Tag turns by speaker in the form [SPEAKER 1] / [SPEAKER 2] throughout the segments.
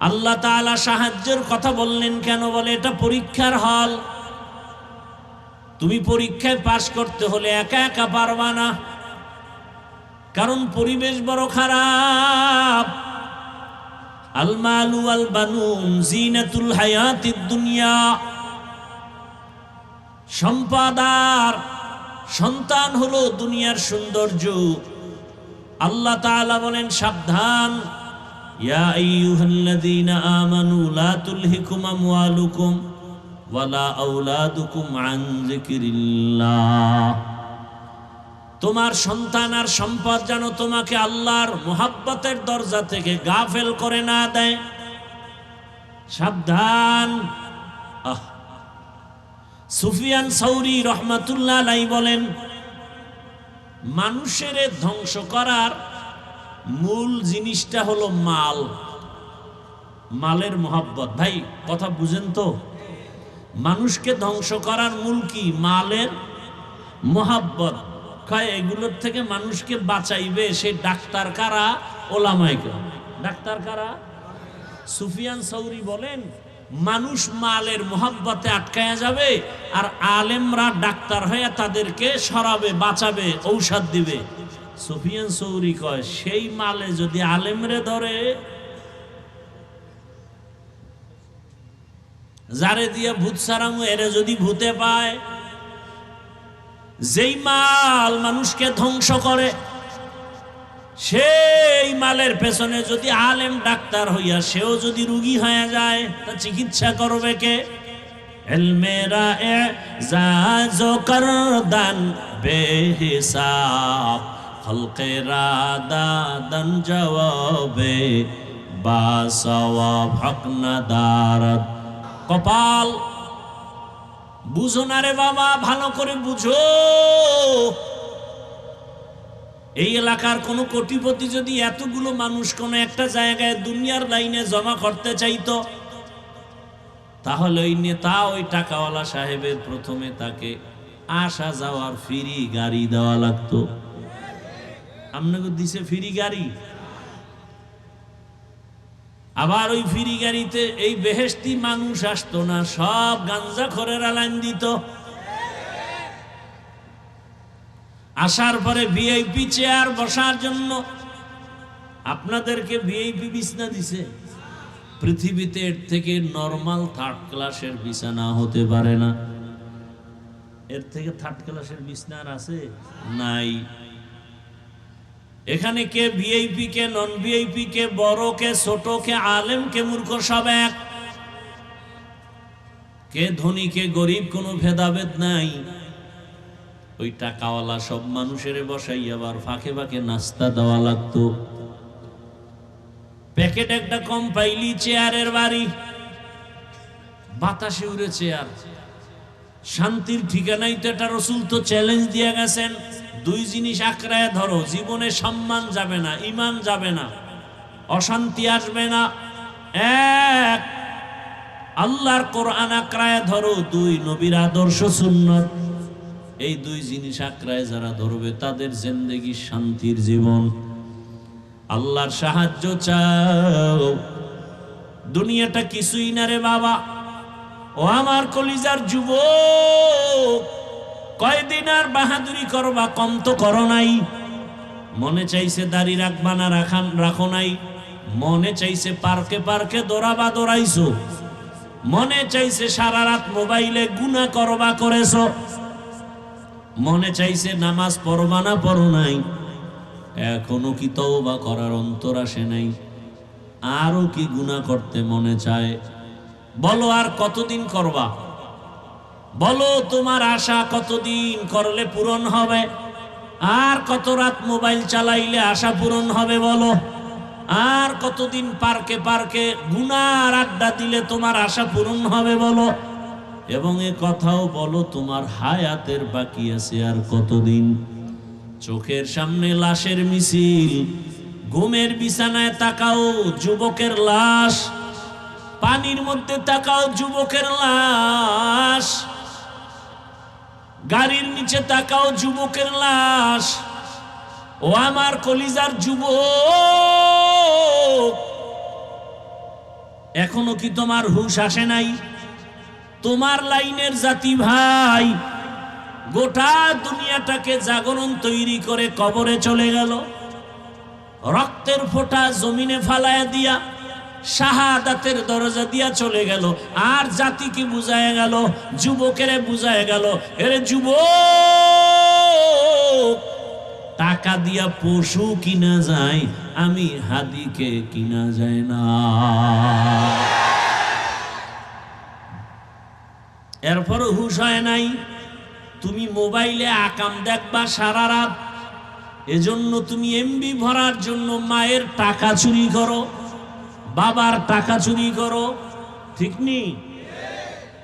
[SPEAKER 1] আল্লাহ তাআলা সাহায্যের কথা বললেন কেন? বলে এটা পরীক্ষার হল। তুমি পরীক্ষায় পাশ করতে হলে একা একা পারবা না, কারণ পরিবেশ বড় খারাপ। আল মালু ওয়াল বানুন জিনাতুল হায়াতিদ দুনিয়া। সম্পদ আর সন্তান হলো দুনিয়ার সৌন্দর্য। আল্লাহ তাআলা বলেন সাবধান, ইয়া আইয়ুহাল্লাযীনা আমানু লা তুলহিকুম আমওয়ালুকুম ওয়ালা আওলাদুকুম আন যিকরিল্লাহ। তোমার সন্তান আর সম্পদ যেন তোমাকে আল্লাহর মুহাব্বতের দরজা থেকে গাফেল করে না দেয়। সাবধান। সুফিয়ান সাউরি রহমাতুল্লাহ আলাইহি বলেন, মানুষের ধ্বংস করার মূল জিনিসটা হলো মাল, মালের মোহাব্বত। ভাই কথা বুঝেন তো? মানুষকে ধ্বংস করার মূল কি? মালের মোহাব্বত। এগুলোর থেকে মানুষকে বাঁচাইবে সে ডাক্তার কারা? ওলামায়ে কেরাম। ডাক্তার কারা? সুফিয়ান সাউরি বলেন, মানুষ মালের মোহাব্বতে আটকায়া যাবে, আর আলেমরা ডাক্তার হয়ে তাদেরকে সরাবে, বাঁচাবে, ঔষধ দিবে। সুফিয়ান সাউরি কয়, সেই মালে যদি আলেমরে ধরে, যারে দিয়ে ভূত সারামু এরে যদি ভূতে পায়, যেই মাল মানুষকে ধ্বংস করে, সেই মালের পেছনে যদি আলেম ডাক্তার হইয়া সেও যদি রোগী হয়ে যায়, তা চিকিৎসা করবে কে? ইলমেরা এজাজ করদান বেহিসাব খলকেরা দাদান জবাবে বাসওয়াব হক নাদারত। কপাল বুঝো না রে বাবা, ভালো করে বুঝো। এই এলাকার কোনো কোটিপতি যদি এতগুলো মানুষ কোনো একটা জায়গায় দুনিয়ার লাইনে জমা করতে চাইতো, তাহলে ওই নেতা, ওই টাকাওয়ালা সাহেবের প্রথমে তাকে আসা যাওয়ার ফ্রি গাড়ি দেওয়া লাগতো। আপনাকে দিছে ফ্রি গাড়ি, আবার ওই ফ্রি গাড়িতে এই বেহেশতি মানুষ আসতো না, সব গাঞ্জাখোরেরা লাইন দিত। আসার পরে ভিআইপি চেয়ার বসার জন্য আপনাদেরকে ভিআইপি বিছানা দিছে। পৃথিবীতে এর থেকে নরমাল থার্ড ক্লাসের বিছানা হতে পারে না। এর থেকে থার্ড ক্লাসের বিছানা আছে? নাই। এখানে কে ভিআইপি, কে নন ভিআইপি, কে বড়, কে ছোট, কে আলেম, কে মূর্খ, সব এক। কে ধনী, কে গরিব, কোনো ভেদাভেদ নাই। ওই টাকাওয়ালা সব মানুষের বসাই আবার ফাঁকে ফাঁকে নাস্তা দেওয়া লাগতো। প্যাকেট একটা কম পাইলি চেয়ারের বাড়ি, বাতাসে উড়ে চেয়ার। শান্তির ঠিকানাই তো এটা। রসুল তো চ্যালেঞ্জ দিয়ে গেছেন, দুই জিনিস আঁকড়ায় ধরো, জীবনে সম্মান যাবে না, ঈমান যাবে না, অশান্তি আসবে না। এক, আল্লাহর কোরআন আঁকড়ায় ধরো। দুই, নবীর আদর্শ সুন্নাত। এই দুই জিনিস আঁকড়ায় যারা ধরবে তাদের জিন্দেগি শান্তির জীবন। আল্লাহর সাহায্য চাও। দুনিয়াটা কিছুই না রে বাবা। ও আমার কলিজার যুবক, কয়দিন আর বাহাদুরি করবা? কম তো করো নাই। মনে চাইছে দাড়ি রাখবা না রাখো নাই। মনে চাইছে পার্কে পার্কে দৌড়াবা, দৌড়াইছো। মনে চাইছে সারা রাত মোবাইলে গুনাহ করবা, করেছো। মনে চাইছে নামাজ পড়বা না, পড়ো নাই। এখনো কি তওবা করার অন্তর আসে নাই? আরো কি গুনাহ করতে মনে চায়? বলো আর কতদিন করবা? বলো তোমার আশা কতদিন করলে পূরণ হবে? আর কত রাত মোবাইল চালাইলে আশা পূরণ হবে বলো? আর কতদিন পার্কে পার্কে গুনার আড্ডা দিলে তোমার আশা পূরণ হবে বলো? এবং এ কথাও বলো তোমার হায়াতের বাকি আছে আর কতদিন? চোখের সামনে লাশের মিছিল, ঘুমের বিছানায় তাকাও যুবকের লাশ, পানির মধ্যে তাকাও যুবকের লাশ, গাড়ির নিচে তাকাও যুবকের লাশ। ও আমার কলিজার যুবক, এখনো কি তোমার হুঁশ আসে নাই? তোমার লাইনের জাতি ভাই গোটা দুনিয়াটাকে জাগরণ তৈরি করে কবরে চলে গেল, রক্তের ফোঁটা জমিনে ফালায়া দিয়া শাহাদাতের দরজা দিয়া চলে গেল। আর জাতিকে বুঝায় গেল, যুবকেরে বুঝায় গেল, এরে যুবক, টাকা দিয়া পশু কিনা যায়, আমি হাদিকে কিনা যায় না। এরপরও হুঁশ হয় নাই। তুমি মোবাইলে আকাম দেখবা সারা রাত, এজন্য তুমি এমবি ভরার জন্য মায়ের টাকা চুরি করো, বাবার টাকা চুরি করো, ঠিক নেই?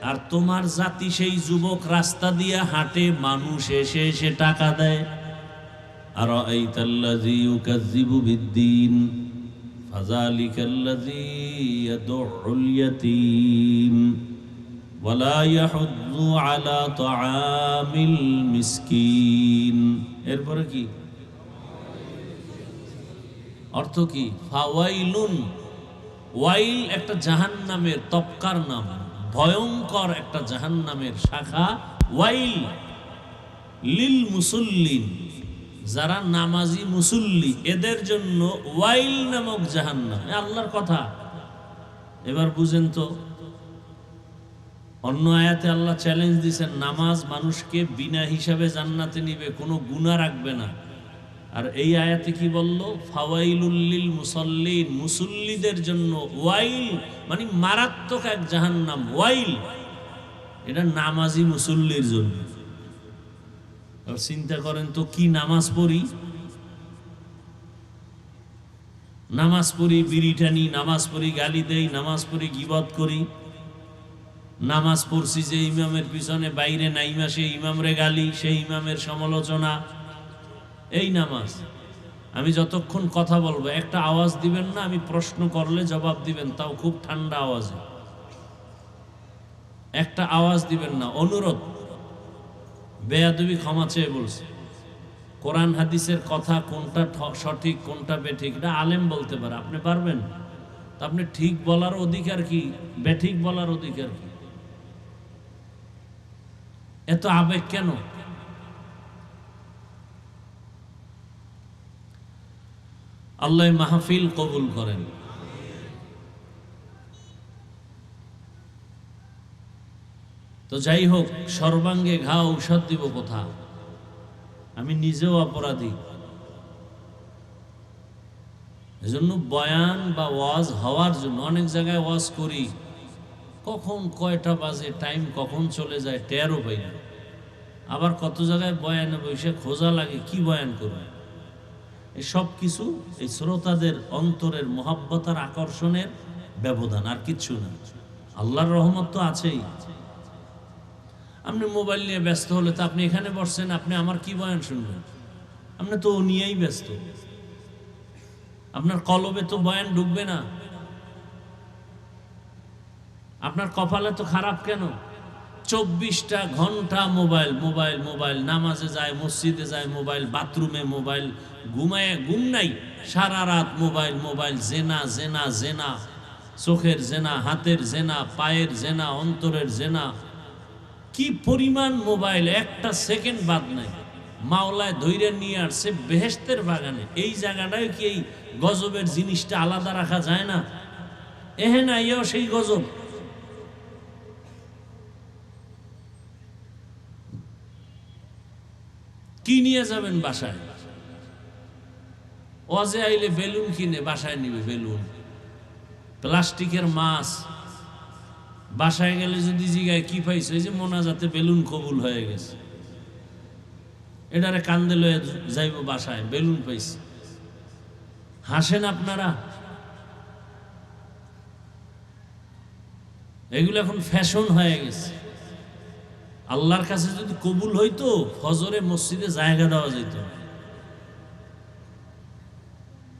[SPEAKER 1] আর তোমার জাতি সেই যুবক রাস্তা দিয়ে হাঁটে, মানুষ এসে এসে টাকা দেয়। আর আরাইতাল্লাযী ইউকাযযিবু বিদ্দীন ফাযালিকাল্লাযী ইয়াদউল ইয়াতীম ওয়ালা ইয়াহুদ্দু আলা তাআমিল মিসকিন। এরপরে কি অর্থ? কি ফাওয়াইলুন, ওয়াইল একটা জাহান্নামের তপকার নাম, ভয়ঙ্কর একটা জাহান্নামের শাখা ওয়াইল। লিল মুসল্লিন, যারা নামাজি মুসল্লি এদের জন্য ওয়াইল নামক জাহান্নাম। আল্লাহর কথা। এবার বুঝেন তো, অন্য আয়াতে আল্লাহ চ্যালেঞ্জ দিয়েছেন, নামাজ মানুষকে বিনা হিসাবে জান্নাতে নিবে, কোনো গুনাহ রাখবে না। আর এই আয়াতে কি বলল? ফাওয়াইলুল লিল মুসাল্লিন, মুসল্লিদের জন্য ওয়াইল, মানে মারাত্মক এক জাহান্নাম। ওয়াইল এটা নামাজি মুসল্লির জন্য। আর চিন্তা করেন তো, কি নামাজ পড়ি, নামাজ পড়ি বিড়ি টানি, নামাজ পড়ি গালি দেই, নামাজ পড়ি গীবত করি, নামাজ পড়ছি যে ইমামের পিছনে বাইরে নাইমা সেই ইমামরে গালি, সেই ইমামের সমালোচনা, এই নামাজ। আমি যতক্ষণ কথা বলবো একটা আওয়াজ দিবেন না, আমি প্রশ্ন করলে জবাব দিবেন, তাও খুব ঠান্ডা আওয়াজে। একটা আওয়াজ দিবেন না, অনুরোধ। বেয়াদবি ক্ষমা চেয়ে বলছে। কোরআন হাদিসের কথা কোনটা সঠিক কোনটা বেঠিক এটা আলেম বলতে পারে, আপনি পারবেন? তা আপনি ঠিক বলার অধিকার কি, বেঠিক বলার অধিকার কি? এত আবেগ কেন? আল্লাহ মাহফিল কবুল করেন। তো যাই হোক, সর্বাঙ্গে ঘা ঔষধ দিব কোথা? আমি নিজেও অপরাধী। এজন্য বয়ান বা ওয়াজ হওয়ার জন্য অনেক জায়গায় ওয়াজ করি, কখন কয়টা বাজে, টাইম কখন চলে যায় টেরও পাই না। আবার কত জায়গায় বয়ানে বসে খোঁজা লাগে কি বয়ান করবে। এই সব কিছু এই শ্রোতাদের অন্তরের মহাব্বতার আকর্ষণের ব্যবধান, আর কিচ্ছু না। আল্লাহর রহমত তো আছেই। আপনি মোবাইল নিয়ে ব্যস্ত হলে তো আপনি এখানে বসছেন, আপনি আমার কি বয়ান শুনবেন? আপনি তো ও নিয়েই ব্যস্ত, আপনার কলবে তো বয়ান ঢুকবে না। আপনার কপালে তো খারাপ কেন? 24টা ঘন্টা মোবাইল মোবাইল মোবাইল, নামাজে যায়, মসজিদে যায় মোবাইল, বাথরুমে মোবাইল, ঘুমায় ঘুম নাই, সারা রাত মোবাইল মোবাইল, জেনা জেনা জেনা, চোখের জেনা, হাতের জেনা, পায়ের জেনা, অন্তরের জেনা। কি পরিমাণ মোবাইল, একটা সেকেন্ড বাদ নাই। মাওলায় ধৈর্য নিয়ে আসছে বেহেশতের বাগানে। এই জায়গাটায় কি এই গজবের জিনিসটা আলাদা রাখা যায় না? এহে না, এও সেই গজব। কি নিয়ে যাবেন বাসায়? ওয়াজে আইলে বেলুন কিনে বাসায় নিবে, বেলুন, প্লাস্টিকের মাছ। বাসায় গেলে যদি জিগায় কি পাইছে, যে মোনাজাতে বেলুন কবুল হয়ে গেছে, এটারে কান্দে লয়ে যাইব বাসায়, বেলুন পাইছে। হাসেন আপনারা? এগুলো এখন ফ্যাশন হয়ে গেছে। আল্লাহর কাছে যদি কবুল হইতো, ফজরে মসজিদে জায়গা দেওয়া যেত।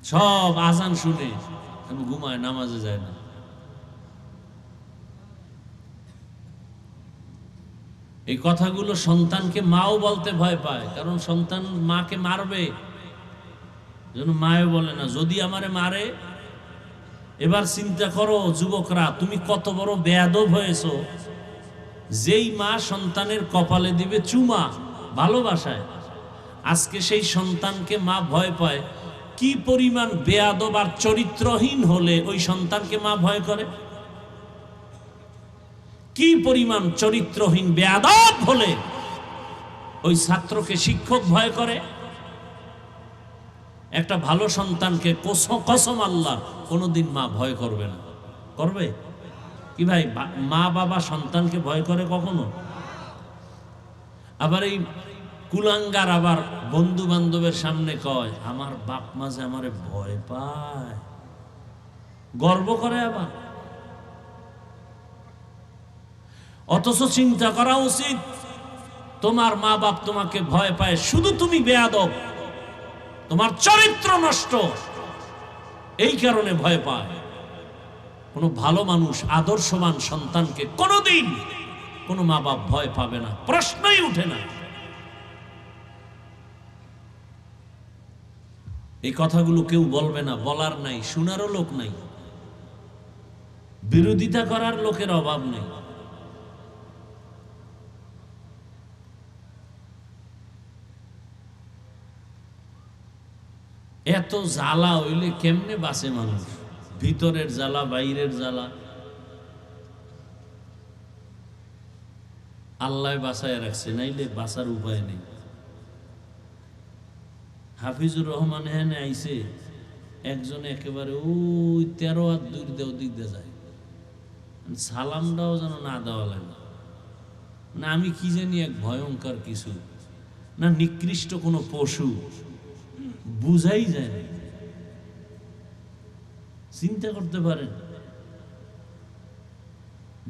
[SPEAKER 1] সব আজান শুনে ঘুমায়, নামাজে যায় না। এই কথাগুলো সন্তানকে মাও বলতে ভয় পায়, কারণ সন্তান মাকে মারবে, যেন মাও বলে না, যদি আমারে মারে এবার চিন্তা করো যুবকরা, তুমি কত বড় বেয়াদব হয়েছো। যেই মা সন্তানের কপালে দিবে চুমা ভালোবাসায়, আজকে সেই সন্তানকে মা ভয় পায়। কি পরিমাণ বেয়াদব আর চরিত্রহীন হলে ওই সন্তানকে মা ভয় করে? কি পরিমাণ চরিত্রহীন বেয়াদব হলে ওই ছাত্রকে শিক্ষক ভয় করে? একটা ভালো সন্তানকে কসম আল্লাহ কোনোদিন মা ভয় করবে না। করবে কি ভাই? মা বাবা সন্তানকে ভয় করে কখনো? আবার এই কুলাঙ্গার আবার বন্ধু বান্ধবের সামনে কয় আমার বাপ মা যে আমারে ভয় পায়, গর্ব করে আবার। অথচ চিন্তা করা উচিত, তোমার মা বাপ তোমাকে ভয় পায় শুধু তুমি বেয়াদব, তোমার চরিত্র নষ্ট, এই কারণে ভয় পায়। কোনো ভালো মানুষ আদর্শবান সন্তানকে কোনোদিন কোনো মা বাপ ভয় পাবে না, প্রশ্নই উঠে না। এই কথাগুলো কেউ বলবে না, বলার নাই, শোনারও লোক নাই, বিরোধিতা করার লোকের অভাব নেই। এত জ্বালা হইলে কেমনে বাঁচে মানুষ? ভিতরের জ্বালা, বাইরের জ্বালা। আল্লাহ বাঁচায় রাখছে, নাইলে বাঁচার উপায় নেই। হাফিজুর রহমান হ্যাঁ আইছে, একজন একেবারে ওই 13 হাত দূর দেও দিক দিয়ে যায়, সালামটাও যেন না দেওয়া লাগে না। আমি কি জানি এক ভয়ঙ্কর কিছু না, নিকৃষ্ট কোনো পশু, বুঝাই যায় না। চিন্তা করতে পারেন?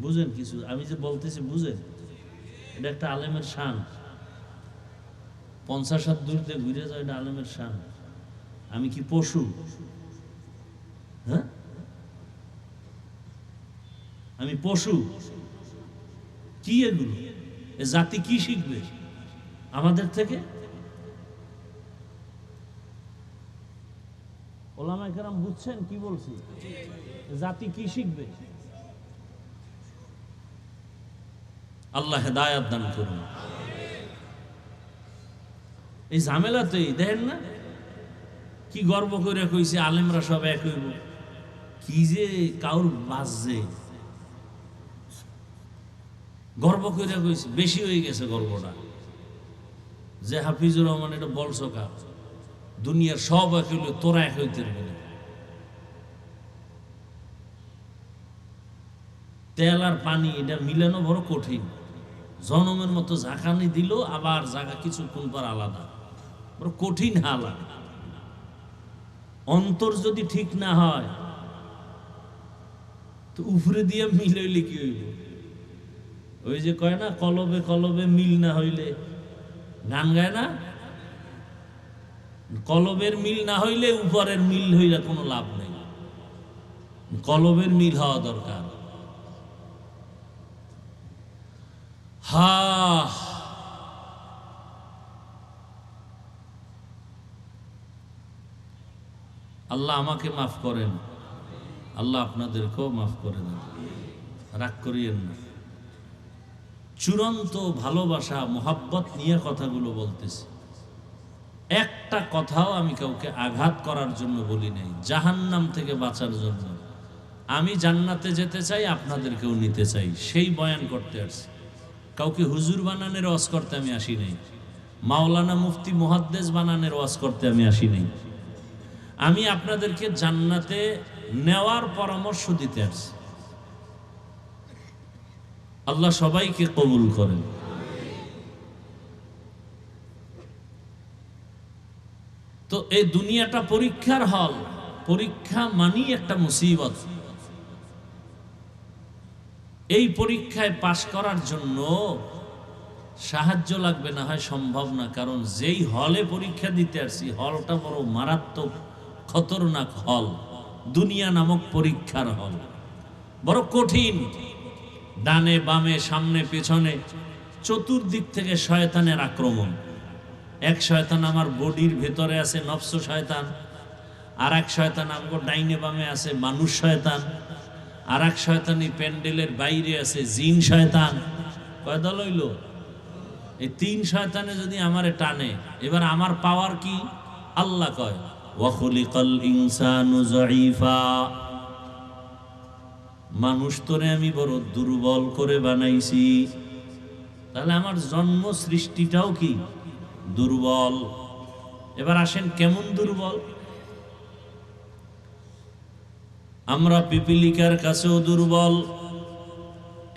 [SPEAKER 1] বুঝেন কিছু আমি যে বলতেছি? বুঝেন? এটা একটা আলেমের শান। 50 হাত দূরতে ঘুরে যায়, এটা আলেমের শান। আমি কি পশু? হ্যাঁ, আমি পশু? কি এগুলো? এ জাতি কি শিখবে আমাদের থেকে? ওলামায়ে কেরাম বুঝছেন কি বলছি? জাতি কি শিখবে? আল্লাহ হেদায়েত দান করুন। এই ঝামেলাতেই দেখেন না কি গর্ব করে কইছে আলেমরা সব এক হইব, কি যে কাউর বাজছে, গর্ব করে কইছে। বেশি হয়ে গেছে গর্বটা, যে হাফিজুর রহমান এটা বলছো কা, দুনিয়ার সব এক হইলে তোরা এক হইতে বলে। তেল আর পানি এটা মিলানো বড় কঠিন। জনমের মতো ঝাঁকানি দিল, আবার জায়গা কিছুক্ষণ পর আলাদা, বড় কঠিন হালা। অন্তর যদি ঠিক না হয় তো উপরে দিয়ে মিলাইলে কি হইব? ওই যে কয় না, কলবে কলবে মিল না হইলে, গান গায় না, কলবের মিল না হইলে উপরের মিল হইলে কোনো লাভ নেই। কলবের মিল হওয়া দরকার। হা, আল্লাহ আমাকে মাফ করেন, আল্লাহ আপনাদেরকেও মাফ করে দেন, রাগ করিয়েন না। চূড়ান্ত ভালোবাসা মোহাব্বত নিয়ে কথাগুলো বলতেছি। একটা কথাও আমি কাউকে আঘাত করার জন্য বলি নাই, জাহান্নাম থেকে বাঁচার জন্য। আমি জান্নাতে যেতে চাই, আপনাদেরকেও নিতে চাই, সেই বয়ান করতে আসছি। কাউকে হুজুর বানানের ওয়াজ করতে আমি আসি নাই, মাওলানা মুফতি মুহাদ্দিস বানানের ওয়াজ করতে আমি আসি নাই। আমি আপনাদেরকে জান্নাতে নেওয়ার পরামর্শ দিতে আসছি। আল্লাহ সবাইকে কবুল করেন। তো এই দুনিয়াটা পরীক্ষার হল, পরীক্ষা মানি একটা মুসিবত। এই পরীক্ষায় পাশ করার জন্য সাহায্য লাগবে, না হয় সম্ভব না। কারণ যেই হলে পরীক্ষা দিতে আসছি, হলটা বড় মারাত্মক খতরনাক হল। দুনিয়া নামক পরীক্ষার হল বড় কঠিন। ডানে বামে সামনে পেছনে চতুর্দিক থেকে শয়তানের আক্রমণ। এক শয়তান আমার বডির ভেতরে আছে, নফস শয়তান, আর এক শয়তান আমগো ডাইনে বামে আছে মানুষ শয়তান, আর এক শয়তানি প্যান্ডেলের বাইরে আছে জিন শয়তান। কয় দল হইল? এই তিন শয়তানে যদি আমারে টানে, এবার আমার পাওয়ার কি? আল্লাহ কয় ওয়া খুলিকাল ইনসানু যায়ীফা, মানুষ তোরে আমি বড় দুর্বল করে বানাইছি। তাহলে আমার জন্ম সৃষ্টিটাও কি দুর্বল। এবার আসেন কেমন দুর্বল? আমরা পিপিলিকার কাছেও দুর্বল,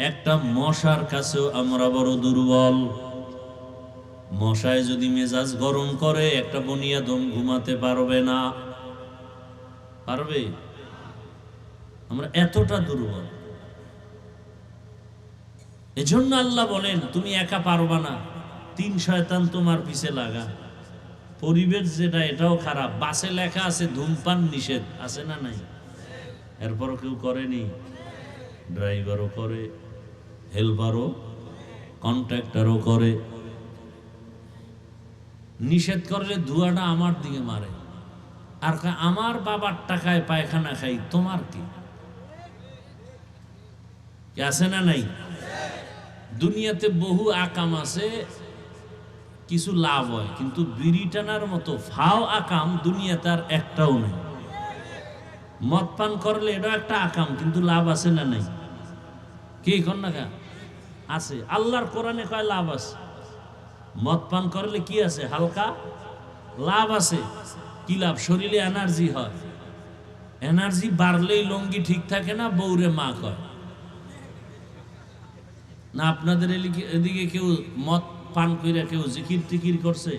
[SPEAKER 1] একটা মশার কাছেও আমরা বড় দুর্বল। মশায় যদি মেজাজ গরম করে একটা বনিয়াদম ঘুমাতে পারবে না, পারবে? আমরা এতটা দুর্বল। এজন্য আল্লাহ বলেন তুমি একা পারবা না, তিন শয়তান তোমার পিছে লাগা। পরিবেশ যেটা এটাও খারাপ, বাসে লেখা আছে ধূমপান নিষেধ, আছে না নাই? এরপরও কেউ করেনি। ড্রাইভারও করে, হেল্পারও, কন্ট্রাক্টরও করে। নিষেধ করলে ধোঁয়াটা আমার দিকে মারে, আর আমার বাবার টাকায় পায়খানা খাই, তোমার কি? আছে না নাই? দুনিয়াতে বহু আকাম আছে, কিছু লাভ হয়, কিন্তু বিড়ি টানার মতো ফাও আকাম দুনিয়াতে আর একটাও নেই। মদ পান করলে এটাও একটা আকাম, কিন্তু লাভ আছে না নাই? কি কন্যা আছে? আল্লাহর কোরআনে কয় লাভ আছে। মদ পান করলে কি আছে? হালকা লাভ আছে। কি লাভ? শরীরে এনার্জি হয়। এনার্জি বাড়লেই লঙ্গি ঠিক থাকে না, বউরে মা কয় না। আপনাদের এদিকে কেউ মদ পান করে কেউ জিকির টিকির করছে?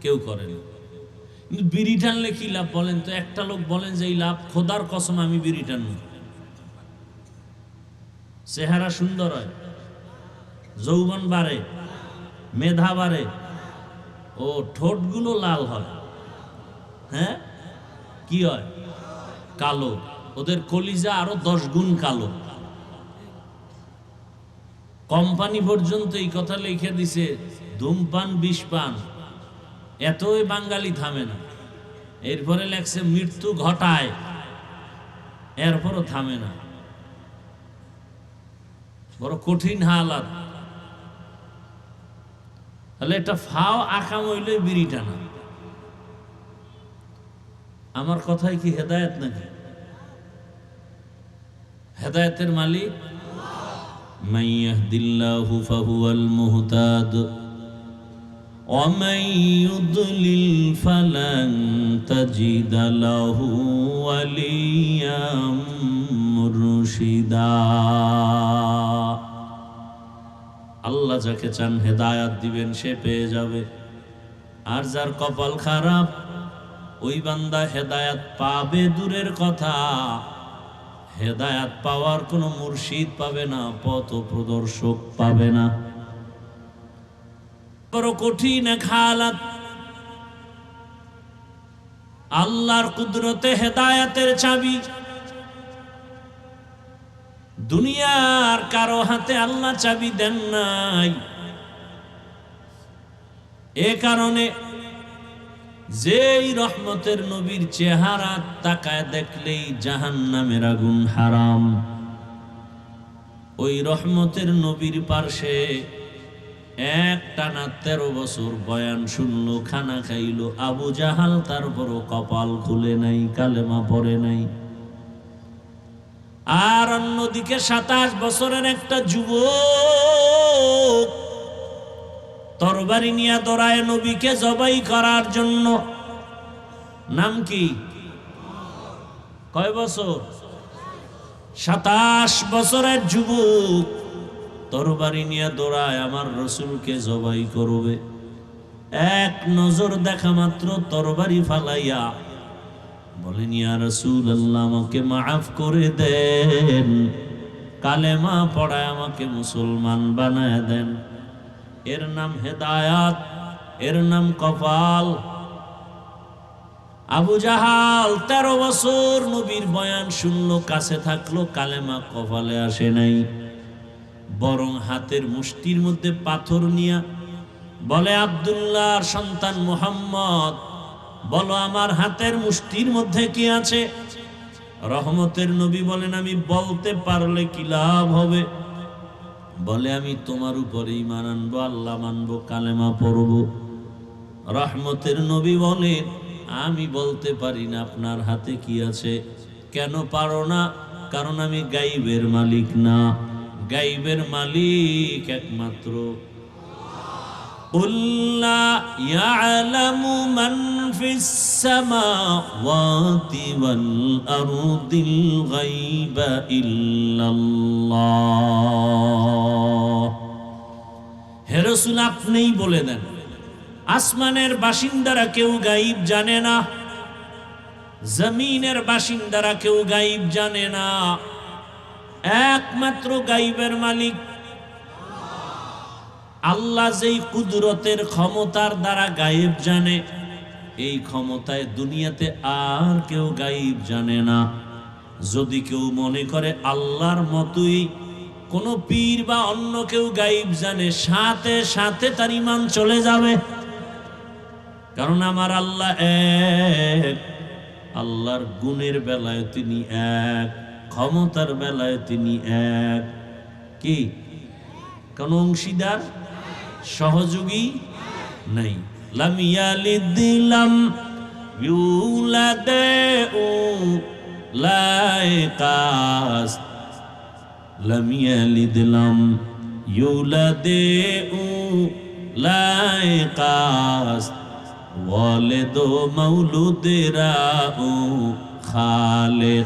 [SPEAKER 1] কেউ করেনি। কিন্তু বিড়ি টানলে কি লাভ বলেন তো? একটা লোক বলেন যে এই লাভ, খোদার কসম আমি বিড়ি টানব। চেহারা সুন্দর হয়, যৌবন বাড়ে, মেধা বাড়ে, ও ঠোঁটগুলো লাল হয়। হ্যাঁ, কি হয়? কালো। ওদের কলিজা আরো 10 গুণ কালো। কোম্পানি পর্যন্ত এই কথা লিখে দিছে ধূমপান বিষ পান। এতই বাঙালি থামে না। এরপরে লেখছে মৃত্যু ঘটায়, এরপরও থামে না। বড় কঠিন হালাত। তাহলে এটা ফাও আকাম হইলে বিড়ি টানা। আমার কথাই কি হেদায়েত নাকি? হেদায়েতের মালিক মান ইয়াহদিল্লাহু ফাহুয়াল মুহতাদ ওয়া মান ইউদ্লিল ফালান তাজিদ লাহু ওয়ালিয়াম মুরশিদা। আল্লাহ যাকে চান হেদায়াত দিবেন, সে পেয়ে যাবে। আর যার কপাল খারাপ, ওই বান্দা হেদায়াত পাবে দূরের কথা, হেদায়াত পাওয়ার কোনো মুর্শিদ পাবে না, পথ প্রদর্শক পাবে না। বড় কঠিন এক হালাত। আল্লাহর কুদরতে হেদায়াতের চাবি দুনিয়ার কারো হাতে আল্লাহ চাবি দেন নাই। এ কারণে যেই রহমতের নবীর চেহারা তাকায় দেখলেই জাহান্নামের আগুন হারাম, ওই রহমতের নবীর পার্শ্বে একটানা 13 বছর বয়ান শুনলো, খানা খাইলো আবু জাহাল, তারপরও কপাল খুলে নাই, কালেমা পড়ে নাই। আর অন্যদিকে 27 বছরের একটা যুবক তরবারি নিয়ে দৌড়ায় নবীকে জবাই করার জন্য। নাম কি? কয় বছর? 27 বছরের যুবক তরবারি নিয়ে দৌড়ায় আমার রসুলকে জবাই করবে। এক নজর দেখা মাত্র তরবারি ফালাইয়া বলেন, ইয়া রাসূলুল্লাহ, আমাকে মাফ করে দেন, কালেমা পড়ায় আমাকে মুসলমান বানায় দেন। এর নাম হেদায়াত, এর নাম কপাল। আবু জাহাল 13 বছর নবীর বয়ান শুনলো, কাছে থাকলো, কালেমা কপালে আসে নাই, বরং হাতের মুষ্টির মধ্যে পাথর নিয়া বলে, আব্দুল্লাহর সন্তান মুহাম্মদ, বলো আমার হাতের মুষ্টির মধ্যে কি আছে? রহমতের নবী বলেন, আমি বলতে পারলে কি লাভ হবে? বলে, আমি তোমার উপরে ঈমান আনবো, আল্লাহ মানবো, কালেমা পড়বো। রহমতের নবী বলেন, আমি বলতে পারি না আপনার হাতে কি আছে। কেন পারো না? কারণ আমি গাইবের মালিক না, গাইবের মালিক একমাত্র قُل لَّا يَعْلَمُ مَن فِي السَّمَاوَاتِ وَالْأَرْضِ الْغَيْبَ إِلَّا اللَّهُ। হে রাসূল, আপনিই বলে দেন, আসমানের বাসিন্দারা কেউ গায়ব জানে না, জমিনের বাসিন্দারা কেউ গায়ব জানে না, একমাত্র গায়বের মালিক আল্লাহ। যেই কুদরতের ক্ষমতার দ্বারা গায়েব জানে, এই ক্ষমতায় দুনিয়াতে আর কেউ গায়েব জানে না। যদি কেউ মনে করে আল্লাহর মতোই কোন পীর বা অন্য কেউ গায়েব জানে, সাথে সাথে তার ঈমান চলে যাবে। কারণ আমার আল্লাহ এক, আল্লাহর গুণের বেলায় তিনি এক, ক্ষমতার বেলায় তিনি এক। কি কোন অংশীদার সহযোগী নাই। লাম ইয়ালিদ লাম ইউলাদ লাইকাস, লাম ইয়ালিদ লাম ইউলাদ লাইকাস, ওয়ালিদ মাউলুদেরা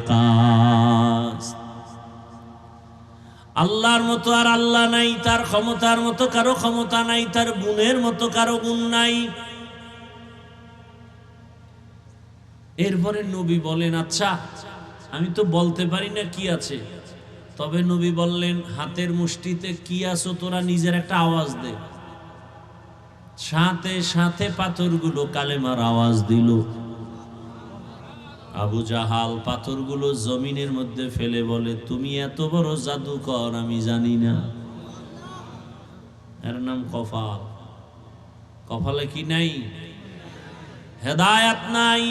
[SPEAKER 1] খালেকাস। আল্লাহর মতো আর আল্লাহ নাই, তার ক্ষমতার মতো কারো ক্ষমতা নাই, তার গুণের মতো কারো গুণ নাই। এরপরে নবী বলেন, আচ্ছা আমি তো বলতে পারি না কি আছে, তবে নবী বললেন, হাতের মুষ্টিতে কি আছো তোরা নিজের একটা আওয়াজ দে। সাথে সাথে পাথরগুলো কালেমার আওয়াজ দিল। আবু জাহাল পাথরগুলো জমিনের মধ্যে ফেলে বলে, তুমি এত বড় জাদুকর আমি জানি না। এর নাম কপাল। কপালে কি নাই? হেদায়াত নাই।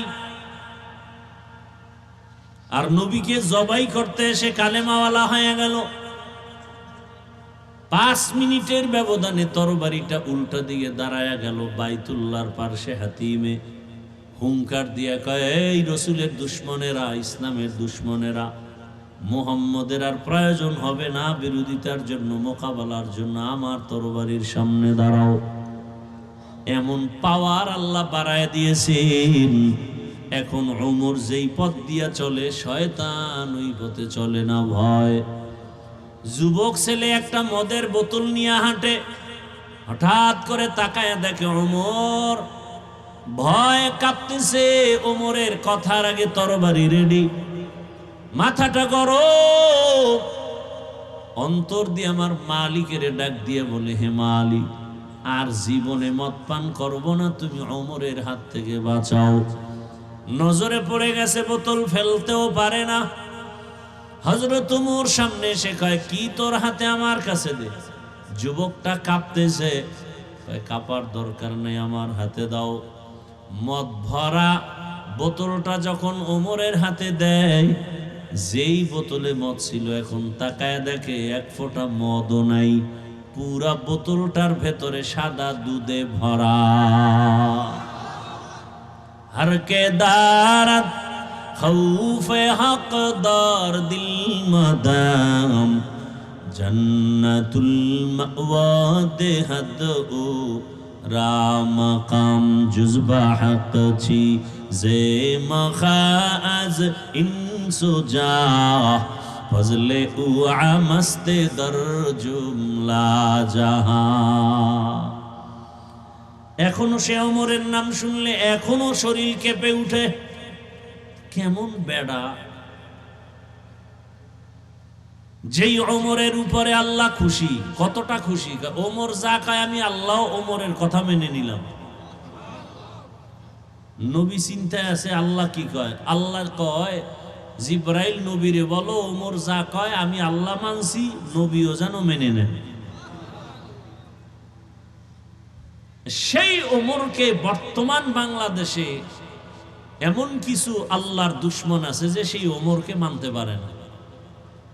[SPEAKER 1] আর নবীকে জবাই করতে এসে কালেমাওয়ালা হয়ে গেল। 5 মিনিটের ব্যবধানে তরবারিটা উল্টা দিকে দাঁড়ায়া গেল বাইতুল্লাহর পার্শ্বে হাতিমে। হুঙ্কার দিয়া কয়, এই রসুলের দুশ্মনেরা, ইসলামের দুশ্মনেরা, মুহাম্মদের আর প্রয়োজন হবে না বিরোধিতার জন্য, মোকাবেলার জন্য, আমার তরবারির সামনে দাঁড়াও। এমন পাওয়ার আল্লাহ বাড়ায় দিয়েছেন। এখন ওমর যেই পথ দিয়া চলে, শয়তান ওই পথে চলে না। ভয়। যুবক ছেলে একটা মদের বোতল নিয়ে হাঁটে, হঠাৎ করে তাকায় দেখে ওমর, ভয় কাঁপতেছে। ওমরের কথার আগে তরবারি রেডি, মাথাটা গরম। অন্তর দিয়ে আমার মালিকের ডাক দিয়ে বলে, হে মালিক, আর জীবনে মদ পান করবো না, তুমি ওমরের হাত থেকে বাঁচাও। নজরে পড়ে গেছে, বোতল ফেলতেও পারে না। হযরত ওমর সামনে এসে কয়, কি তোর হাতে, আমার কাছে দে। যুবকটা কাঁপতেছে, কাঁপার দরকার নেই, আমার হাতে দাও। মদ ভরা বোতলটা যখন ওমরের হাতে দেয়, যেই বোতলে মদ ছিল, এখন তাকায় দেখে 1 ফোঁটা মদও নাই। পুরা বোতলটার ভেতরে সাদা দুধে ভরা। हर के दारत खौफ हकदार दिल मदाम जन्नतुल मअवा देहद ओ राम काम जुज़बा हक छी जे मखाज इंसुजा फजले उ आमस्ते दर जुमला जहां। এখনো সে ওমরের নাম শুনলে এখনো শরীর কেঁপে উঠে। কেমন বেড়া, যেই ওমরের উপরে আল্লাহ খুশি। কতটা খুশি! ওমর যা কয় আমি আল্লাহ ওমরের কথা মেনে নিলাম। নবী চিন্তায় আছে, আল্লাহ কি কয়। আল্লাহ কয়, জিব্রাইল নবীরে বলো, ওমর যা কয় আমি আল্লাহ মানছি, নবীও যেন মেনে নেন। সেই ওমরকে বর্তমান বাংলাদেশে এমন কিছু আল্লাহর দুশ্মন আছে যে সেই ওমরকে মানতে পারে না,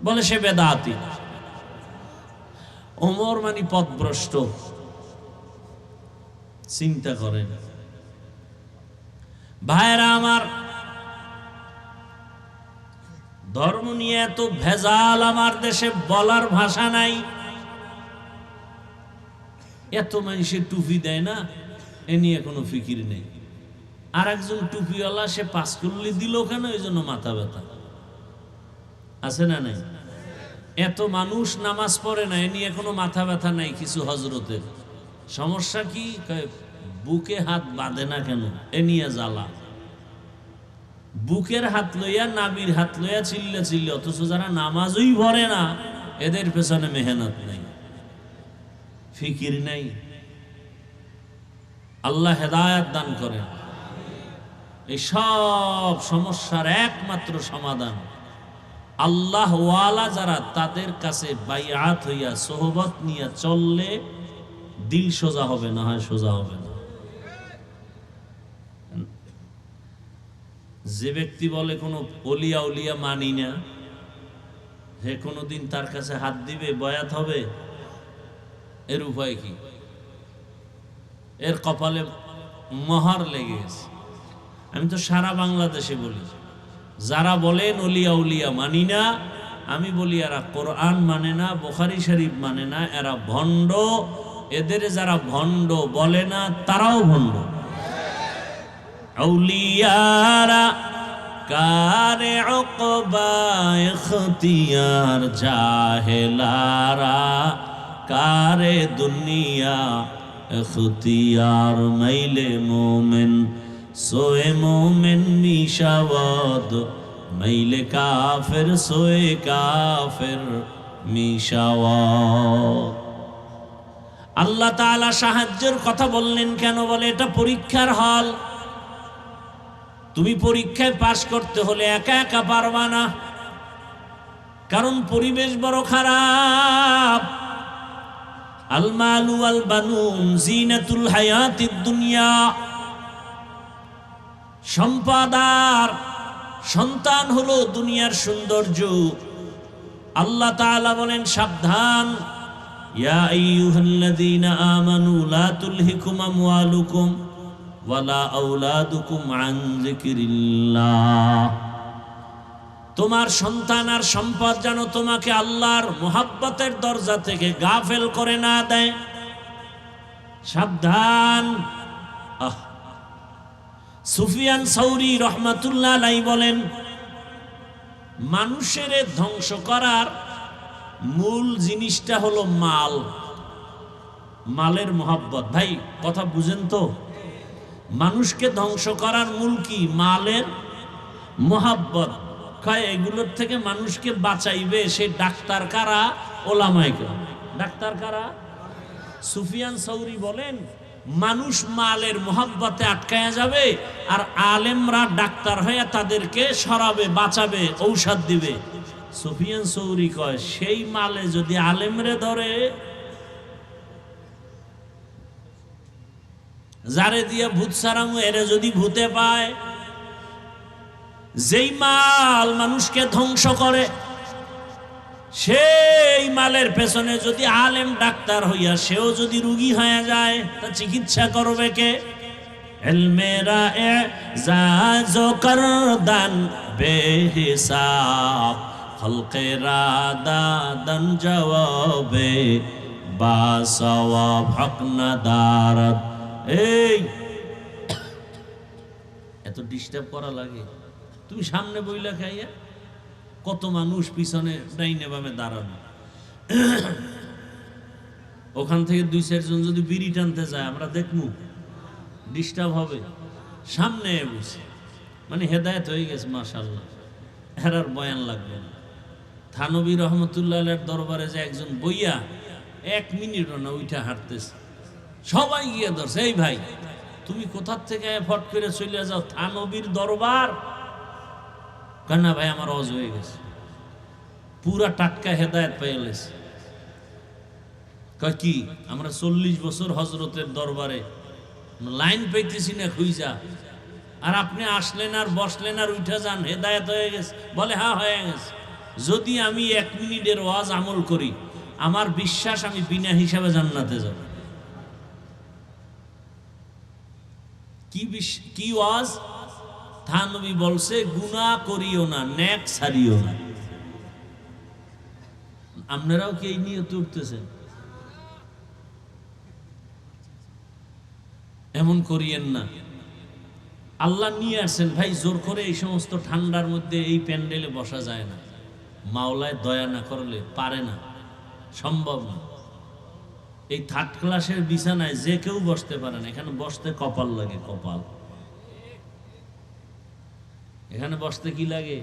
[SPEAKER 1] বলে সে বেদাতি। ওমর মানে পথভ্রষ্ট। চিন্তা করেন ভাইরা আমার, ধর্ম নিয়ে এত ভেজাল আমার দেশে বলার ভাষা নাই। এত মানুষের টুপি দেয় না, এ নিয়ে কোনো ফিকির নেই। আর একজন টুপিওয়ালা সে পাঁচকুল্লি দিল কেন, এই জন্য মাথা ব্যথা আছে না নাই? এত মানুষ নামাজ পড়ে না, এ নিয়ে কোনো মাথা ব্যথা নাই। কিছু হজরতের সমস্যা কি, বুকে হাত বাঁধে না কেন, এ নিয়ে জ্বালা। বুকের হাত লইয়া নাবির হাত লইয়া চিল্লে চিল্লে, অথচ যারা নামাজই ভরে না এদের পেছনে মেহনত নেই, ফিকির নেই। আল্লাহ হেদায়েত দান করেন। এই সব সমস্যার একমাত্র সমাধান আল্লাহ ওয়ালা যারা, তাদের কাছে বাইআত হইয়া সোহবত নিয়ে চললে দিল সোজা হবে, না হয় সোজা হবে না। যে ব্যক্তি বলে কোনো অলিয়া উলিয়া মানি না, হে কোনোদিন তার কাছে হাত দিবে, বয়াত হবে, এর উপায় কি? এর কপালে মহার লেগে গেছে। আমি তো সারা বাংলাদেশে বলি, যারা বলেন অলিয়া উলিয়া মানি না, আমি বলি এরা কোরআন মানে না, বুখারী শরীফ মানে না, এরা ভণ্ড। এদের যারা ভণ্ড বলে না তারাও ভণ্ড। আউলিয়ারা কারে উকবা ইখতিয়ার, জাহেলারা কারে দুনিয়া ইখতিয়ার। মাইলে মোমেন সোয়ে মোমেন মিশাওয়াদ, মাইলে কাফের সোয়ে কাফের মিশাওয়াদ। আল্লাহ তাআলা সাহায্যের কথা বললেন কেন? বলে এটা পরীক্ষার হল। তুমি পরীক্ষায় পাশ করতে হলে একা একা পারবা না, কারণ পরিবেশ বড় খারাপ। আল মালু ওয়াল বানুন জিনাতুল হায়াতিদ দুনিয়া। সম্পদ আর সন্তান হলো দুনিয়ার সৌন্দর্য। আল্লাহ তাআলা বলেন সাবধান, ইয়া আইয়ুহাল্লাযীনা আমানু লা তুলহিকুম আমওয়ালুকুম ওয়ালা আওলাদুকুম আন যিকরিল্লাহ। তোমার সন্তান আর সম্পদ যেন তোমাকে আল্লাহর মুহাব্বতের দরজা থেকে গাফেল করে না দেয়। সাবধান। সুফিয়ান সাউরি রহমাতুল্লাহ আলাইহি বলেন, মানুষের ধ্বংস করার মূল জিনিসটা হলো মাল, মালের মোহাব্বত। ভাই কথা বুঝেন তো? মানুষকে ধ্বংস করার মূল কি? মালের মোহাব্বত। এগুলোর থেকে মানুষকে বাঁচাইবে সে ডাক্তার কারা? ওলামায়ে কেরাম। ডাক্তার কারা? সুফিয়ান সাউরি বলেন, মানুষ মালের মোহাব্বতে আটকায়া যাবে, আর আলেমরা ডাক্তার হয়ে তাদেরকে সরাবে, বাঁচাবে, ঔষধ দিবে। সুফিয়ান সাউরি কয়, সেই মালে যদি আলেমরে ধরে, যারে দিয়ে ভূত সারামু এরে যদি ভূতে পায়, যেই মাল মানুষকে ধ্বংস করে, সেই মালের পেছনে যদি আলেম ডাক্তার হইয়া সেও যদি রোগী হয়ে যায়, তা চিকিৎসা করবে কে? ইলমেরা এজাজ করদান বেহিসাব, খলকেরা দাদান জওয়াবে বাসওয়াব হক নাদারত। এই এত ডিস্টার্ব করা লাগে? তুমি সামনে বইলা খাইয়া, কত মানুষ পিছনে ডাইনে বামে দাঁড়ানো, ওখান থেকে দুই চারজন যদি বিড়ি টানতে যায় আমরা দেখমু, ডিস্টার্ব হবে। সামনে বসে মানে হেদায়েত হয়ে গেছে মাশাআল্লাহ, এরার বয়ান লাগবে না। থানবী রহমতুল্লাহ আলাইহির দরবারে যে একজন বইয়া 1 মিনিটও না উঠা হাঁটতেছে, সবাই গিয়ে ধরছে, এই ভাই তুমি কোথার থেকে ফট করে চলে যাও, থানবীর দরবার। কেন ভাই আমার অজ হয়ে গেছে, পুরা টাটকা হেদায়েত পেয়ে গেছে। কি আমরা 40 বছর হজরতের দরবারে লাইন পাইতেছি না, খুঁজা আর আপনি আসলেন আর বসলেন আর উঠে যান, হেদায়েত হয়ে গেছে? বলে হ্যাঁ হয়ে গেছে। যদি আমি 1 মিনিটের ওয়াজ আমল করি, আমার বিশ্বাস আমি বিনা হিসাবে জান্নাতে যাব। কি ওয়াজ? নবী বলছে গুনাহ করিও না, নেক ছাড়িও না। আপনারাও কি এই নিয়তে উঠতেছেন? এমন করিয়েন না। আল্লাহ নিয়ে আসছেন ভাই, জোর করে এই সমস্ত ঠান্ডার মধ্যে এই প্যান্ডেলে বসা যায় না। মাওলায় দয়া না করলে পারে না, সম্ভব না। এই 3rd ক্লাসের বিছানায় যে কেউ বসতে পারে না। এখানে বসতে কপাল লাগে, কপাল। এখানে বসতে কি লাগে?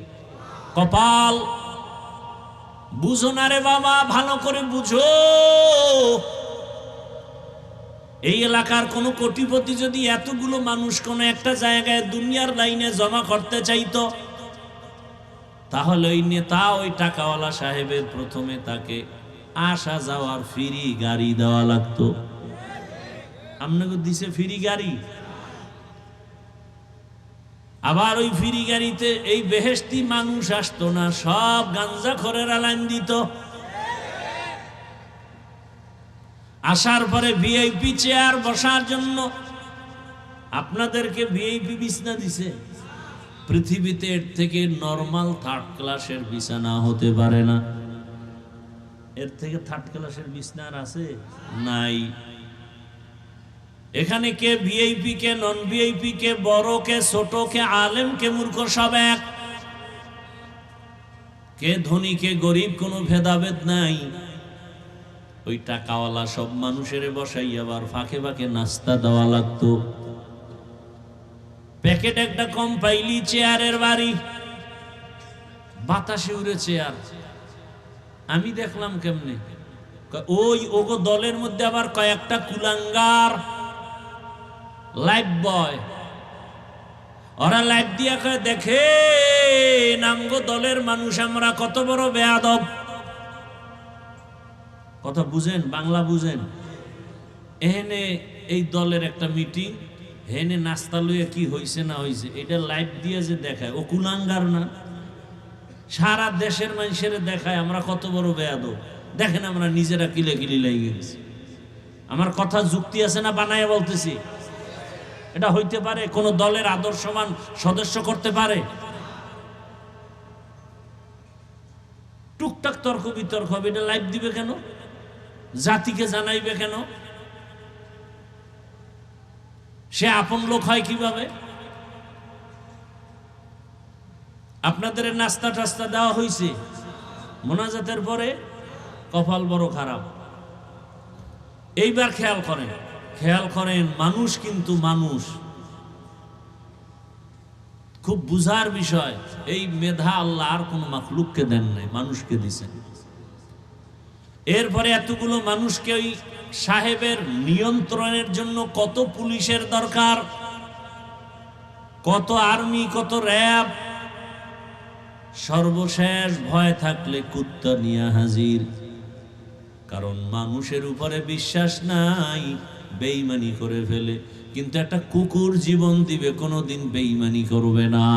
[SPEAKER 1] কপাল। বুঝো না রে বাবা, ভালো করে বুঝো। এই এলাকার কোন কোটিপতি যদি এতগুলো মানুষ কোন একটা জায়গায় দুনিয়ার লাইনে জমা করতে চাইতো, তাহলে ওই নেতা, ওই টাকাওয়ালা সাহেবের প্রথমে তাকে আসা যাওয়ার ফ্রি গাড়ি দেওয়া লাগতো। আপনাকে দিছে ফ্রি গাড়ি। আবার ওই ফ্রি গাড়িতে এই বেহেশতি মানুষ আসতো না, সব গাঞ্জাখোরেরা লাইন দিত। আসার পরে ভিআইপি চেয়ার বসার জন্য আপনাদেরকে ভিআইপি বিছানা দিছে। পৃথিবীতে এর থেকে নরমাল 3rd ক্লাসের বিছানা হতে পারে না। এর থেকে 3rd ক্লাসের বিছানা আছে? নাই। এখানে কে ভিআইপি, কে নন ভিআইপি, কে বড়, কে ছোট, কে আলেম, কে মূর্খ, সব এক। কে ধনী, কে গরিব, কোনো ভেদাভেদ নাই। ওই টাকাওয়ালা সব মানুষের বসাই আবার ফাঁকে ফাঁকে নাস্তা দেওয়া লাগতো। প্যাকেট একটা কম পাইলি চেয়ারের বাড়ি, বাতাসে উড়ে চেয়ার। আমি দেখলাম কেমনে, ওই ওগো দলের মধ্যে আবার কয়েকটা কুলাঙ্গার লাইভ বয়, ওরা লাইভ দিয়া কয় দেখে নামগো দলের মানুষ আমরা কত বড় বেয়াদব। কথা বুঝেন, বাংলা বুঝেন? এখানে এই দলের একটা মিটিং, হেনে নাস্তা লইয়া কি হইছে না হইছে এটা লাইভ দিয়ে যে দেখায়, ও কুলাঙ্গার না? সারা দেশের মানুষের দেখায় আমরা কত বড় বেয়াদব। দেখেন আমরা নিজেরা কিলে কিলি লেগে গেছি। আমার কথা যুক্তি আছে না বানায় বলতেছি? এটা হইতে পারে? কোন দলের আদর্শবান সদস্য করতে পারে? টুকটাক তর্ক বিতর্ক হবে, এটা লাইভ দিবে কেন? জাতিকে জানাইবে কেন? সে আপন লোক হয় কিভাবে? আপনাদের নাস্তা টাস্তা দেওয়া হয়েছে মোনাজাতের পরে? কপাল বড় খারাপ। এইবার খেয়াল করেন, খেয়াল করেন, মানুষ কিন্তু মানুষ। খুব বুঝার বিষয়, এই মেধা আল্লাহ আর কোন মাখলুককে দেন নাই, মানুষকে দিছেন। এরপরে এতগুলো মানুষকে ওই সাহেবের নিয়ন্ত্রণের জন্য কত পুলিশের দরকার, কত আর্মি, কত র্যাব। সর্বশেষ ভয় থাকলে কুত্তা নিয়ে হাজির। কারণ মানুষের উপরে বিশ্বাস নাই, বেঈমানি করে ফেলে। কিন্তু একটা কুকুর জীবন দিবে, কোনোদিন বেঈমানি করবে না।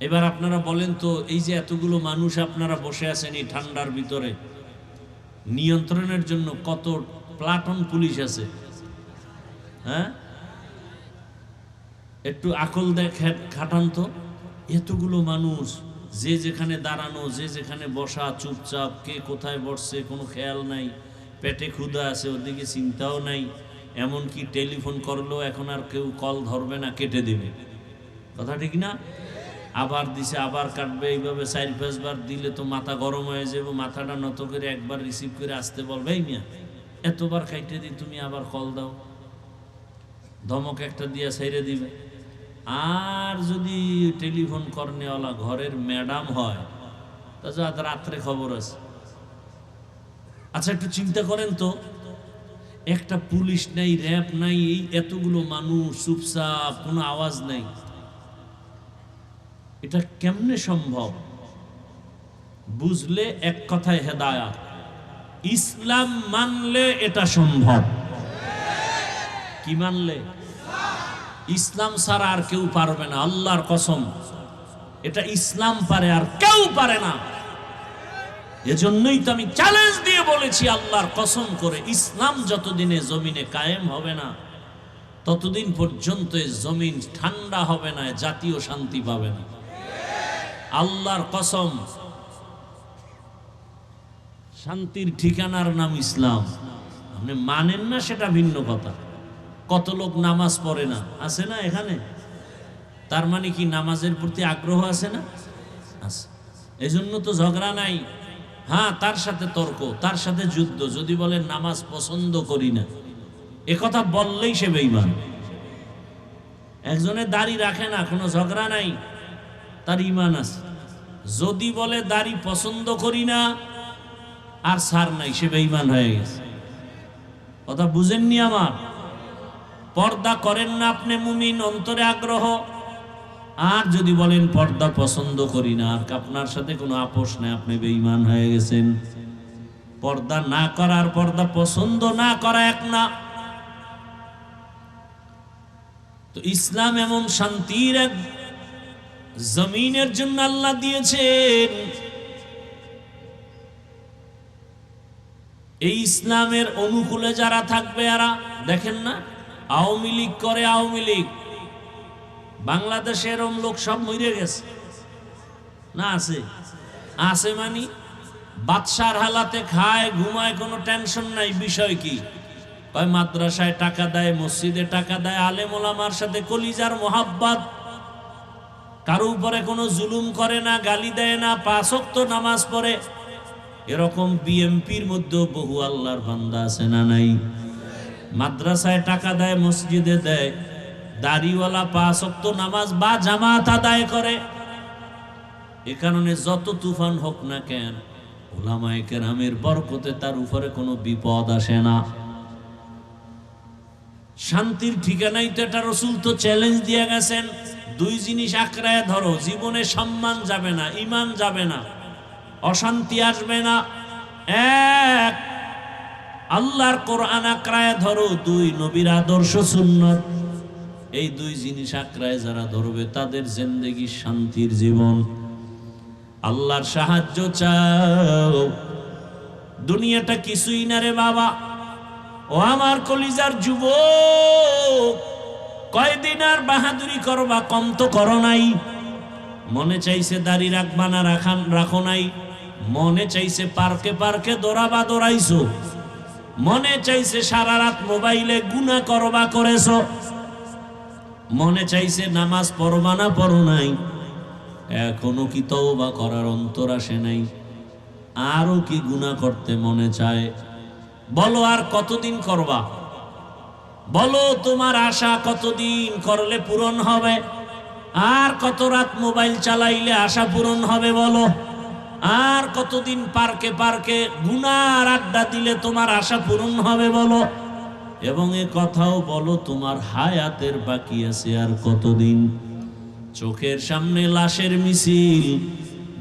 [SPEAKER 1] এবার আপনারা বলেন তো, এই যে এতগুলো মানুষ আপনারা বসে আছেন এই ঠান্ডার ভিতরে, নিয়ন্ত্রণের জন্য কত প্লাটুন পুলিশ আছে? হ্যাঁ, একটু আকল খাটান তো। এতগুলো মানুষ, যে যেখানে দাঁড়ানো, যে যেখানে বসা, চুপচাপ, কে কোথায় বসছে কোনো খেয়াল নাই। পেটে ক্ষুধা আছে, ওদিকে চিন্তাও নাই। এমনকি টেলিফোন করলেও এখন আর কেউ কল ধরবে না, কেটে দেবে। কথা ঠিক না? আবার দিছে, আবার কাটবে, এইভাবে 4-5 বার দিলে তো মাথা গরম হয়ে যাবে। মাথাটা নত করে একবার রিসিভ করে আসতে বলবে, এই মিয়া এতবার কাইটে দিই, তুমি আবার কল দাও। ধমক একটা দিয়া ছেড়ে দিবে। আর যদি টেলিফোন করনেওয়ালা ঘরের ম্যাডাম হয়, তা রাত্রে খবর আছে। আচ্ছা একটু চিন্তা করেন তো, একটা পুলিশ নাই, র্যাব নাই, এই এতগুলো মানুষ চুপচাপ, কোনো আওয়াজ নাই। এটা কেমনে সম্ভব? বুঝলে এক কথায় হেদায়াত। ইসলাম মানলে এটা সম্ভব। কি মানলে? ইসলাম ছাড়া আর কেউ পারবে না, আল্লাহর কসম। এটা ইসলাম পারে, আর কেউ পারে না। এজন্যই তো আমি চ্যালেঞ্জ দিয়ে বলেছি, আল্লাহর কসম করে, ইসলাম যতদিনে জমিনে কায়েম হবে না ততদিন পর্যন্ত জমিন ঠান্ডা হবে না, জাতীয় শান্তি পাবে না। আল্লাহর কসম। শান্তির ঠিকানার নাম ইসলাম। আপনি মানেন না সেটা ভিন্ন কথা। কত লোক নামাজ পড়ে না, আছে না এখানে? তার মানে কি নামাজের প্রতি আগ্রহ আছে না? আছে। এজন্য তো ঝগড়া নাই। হ্যাঁ, তার সাথে তর্ক, তার সাথে যুদ্ধ। যদি বলেন নামাজ পছন্দ করি না, এ কথা বললেই সে বেঈমান। একজনে দাড়ি রাখে না, কোনো ঝগড়া নাই, তার ঈমান আছে। যদি বলে দাড়ি পছন্দ করি না আর ছাড় নাই, সে বেঈমান হয়ে গেছে। কথা বুঝেননি আমার? পর্দা করেন না আপনি মুমিন, অন্তরে আগ্রহ। আর যদি বলেন পর্দা পছন্দ করি না, আর আপনার সাথে কোনো আপোষ নাই, আপনি বেঈমান হয়ে গেছেন। পর্দা না করা আর পর্দা পছন্দ না করা এক না। তো ইসলাম এমন শান্তির এক জমিনের জন্য আল্লাহ দিয়েছেন। এই ইসলামের অনুকূলে যারা থাকবে, এরা দেখেন না আওয়ামী লীগ করে, আওয়ামী লীগ। বাংলাদেশে এরম লোক সব মরে গেছে না? আছে? আছে মানে বাদশার হালাতে খায়, ঘুমায়, কোনো টেনশন নাই। বিষয় কি? কয় মাদ্রাসায় টাকা দেয়, মসজিদে টাকা দেয়, আলেম ওলামার সাথে কলিজার মোহাব্বত, কারো উপরে কোনো জুলুম করে না, গালি দেয় না, 5 ওয়াক্ত নামাজ পড়ে। এরকম বিএমপির মধ্যে বহু আল্লাহর বান্দা আছে না নাই? মাদ্রাসায় টাকা দেয়, মসজিদে দেয়, দাড়িওয়ালা 5 ওয়াক্ত নামাজ বা জামাত আদায় করে। এ কারণে যত তুফান হোক না কেন, উলামায়ে কেরামের বরকতে তার উপরে কোনো বিপদ আসে না। শান্তির ঠিকানাই তো এটা। রাসূল তো চ্যালেঞ্জ দিয়ে গেছেন, 2 জিনিস আঁকড়ায় ধরো, জীবনে সম্মান যাবে না, ঈমান যাবে না, অশান্তি আসবে না। 1, আল্লাহর কোরআন আঁকড়ায় ধরো। 2, নবীর আদর্শ সুন্নাত। এই 2 জিনিস আঁকড়ায় যারা ধরবে তাদের জিন্দেগি শান্তির জীবন। আল্লাহর সাহায্য চাও। দুনিয়াটা কিছুই না রে বাবা। ও আমার কলিজার যুবক, কয়দিন আর বাহাদুরি করবা? কম তো করো নাই। মনে চাইছে দাড়ি রাখবা না, রাখো নাই। মনে চাইছে পার্কে পার্কে দৌড়াবা, দৌড়াইছো। মনে চাইছে সারা রাত মোবাইলে গুনাহ করবা, করেছো। মনে চাইছে নামাজ পড়বা না, পড়ো নাই। এখনো কি তওবা করার অন্তর আসে নাই? আরো কি গুনাহ করতে মনে চায়? বলো আর কতদিন করবা? বলো তোমার আশা কতদিন করলে পূরণ হবে? আর কত রাত মোবাইল চালাইলে আশা পূরণ হবে বলো? আর কতদিন পার্কে পার্কে গুনার আড্ডা দিলে তোমার আশা পূরণ হবে বলো? এবং এ কথাও বলো তোমার হায়াতের বাকি আছে আর কতদিন? চোখের সামনে লাশের মিছিল,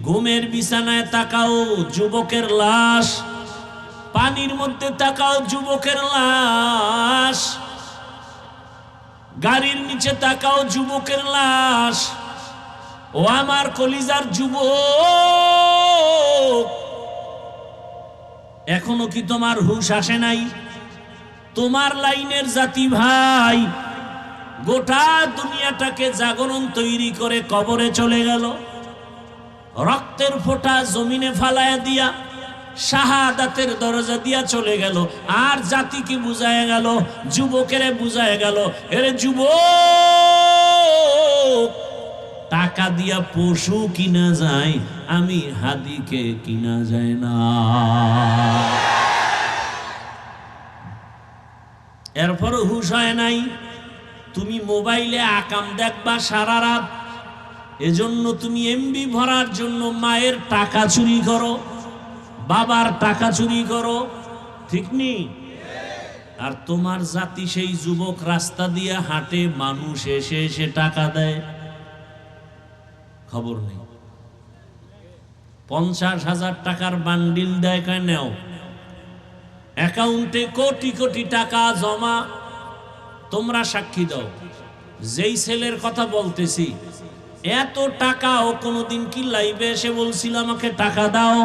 [SPEAKER 1] ঘুমের বিছানায় তাকাও যুবকের লাশ, পানির মধ্যে তাকাও যুবকের লাশ, গাড়ির নিচে তাকাও যুবকের লাশ। ও আমার কলিজার যুবক, এখনো কি তোমার হুঁশ আসে নাই? তোমার লাইনের জাতি ভাই গোটা দুনিয়াটাকে জাগরণ তৈরি করে কবরে চলে গেল, রক্তের ফোঁটা জমিনে ফালায়া দিয়া শাহাদাতের দরজা দিয়া চলে গেল। আর জাতিকে বুঝায় গেল, যুবকেরে বুঝায় গেল, এরে যুবক, টাকা দিয়া পশু কিনা যায়, আমি হাদিকে কিনা যায় না। এরপরও হুঁশ হয় নাই। তুমি মোবাইলে আকাম দেখবা সারা রাত, এজন্য তুমি এমবি ভরার জন্য মায়ের টাকা চুরি করো, বাবার টাকা চুরি করো, ঠিক নেই? আর তোমার জাতি সেই যুবক রাস্তা দিয়ে হাঁটে, মানুষ এসে এসে টাকা দেয়, খবর নেই। 50,000 টাকার বান্ডিল দেয়, কয় নেও। অ্যাকাউন্টে কোটি কোটি টাকা জমা, তোমরা সাক্ষী দাও। যেই ছেলের কথা বলতেছি, এত টাকা ও কোনোদিন কি লাইভে এসে বলছিল আমাকে টাকা দাও?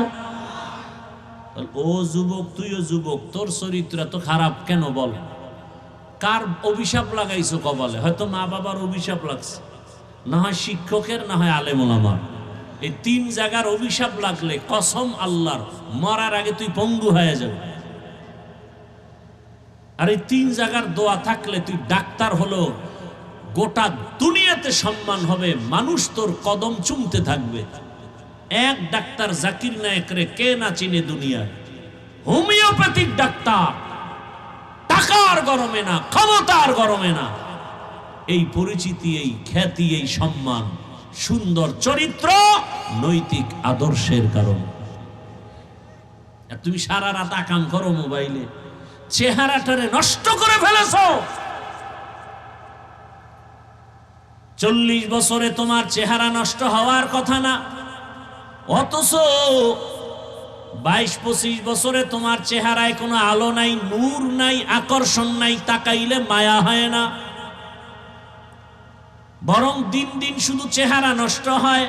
[SPEAKER 1] ও যুবক, তুইও যুবক, তোর চরিত্র এত খারাপ কেন বল? কার অভিশাপ লাগাইছো কপালে? হয়তো মা বাবার অভিশাপ লাগছে, না হয় শিক্ষকের, না হয় আলেম ওলামার। এই তিন জায়গার অভিশাপ লাগলে কসম আল্লাহর, মরার আগে তুই পঙ্গু হয়ে যাবে। আর এই তিন জায়গার দোয়া থাকলে তুই ডাক্তার হলো, গোটা দুনিয়াতে সম্মান হবে, মানুষ তোর কদম চুমতে থাকবে। এক ডাক্তার জাকির নায়েকরে কে না চিনে দুনিয়ায়? হোমিওপ্যাথিক ডাক্তার, টাকার গরমে না, ক্ষমতার গরমে না। এই পরিচিতি, এই খ্যাতি, এই সম্মান, সুন্দর চরিত্র, নৈতিক আদর্শের কারণে। আর তুমি সারা রাত আকাম করো মোবাইলে, চেহারাটারে নষ্ট করে ফেলেছো। 40 বছরে তোমার চেহারা নষ্ট হওয়ার কথা না, অথচ 22-25 বছরে তোমার চেহারায় কোনো আলো নাই, নূর নাই, আকর্ষণ নাই, তাকাইলে মায়া হয় না, বরং দিন দিন শুধু চেহারা নষ্ট হয়।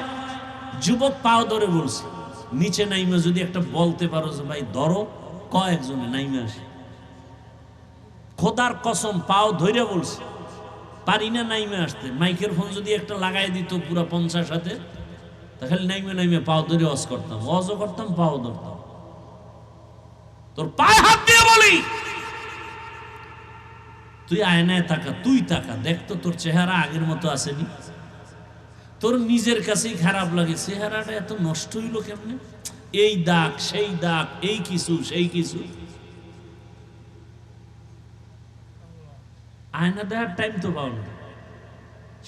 [SPEAKER 1] যুবক পাও ধরে বলছে, নিচে নাইমে যদি একটা বলতে পারো যে ভাই ধরো, কয়েকজনে নাইমে আসে। খোদার কসম পাও ধরে বলছে, পারি না নাইমে আসতে। মাইকের ফোন যদি একটা লাগাই দিত পুরো 50 হাতে, তাহলে নাইমে নাইমে পাও ধরে অজ করতাম, অজও করতাম, পাও ধরতাম। তোর পায়ে হাত দিয়ে বলি, তুই আয়নায় তাকা, তুই তাকা, দেখ তো তোর চেহারা আগের মতো আসেনি। তোর নিজের কাছেই খারাপ লাগে, চেহারাটা এত নষ্ট হইল কেমনে? এই দাগ, সেই দাগ, এই কিছু, সেই কিছু। আয়না দেখার টাইম তো পাও না,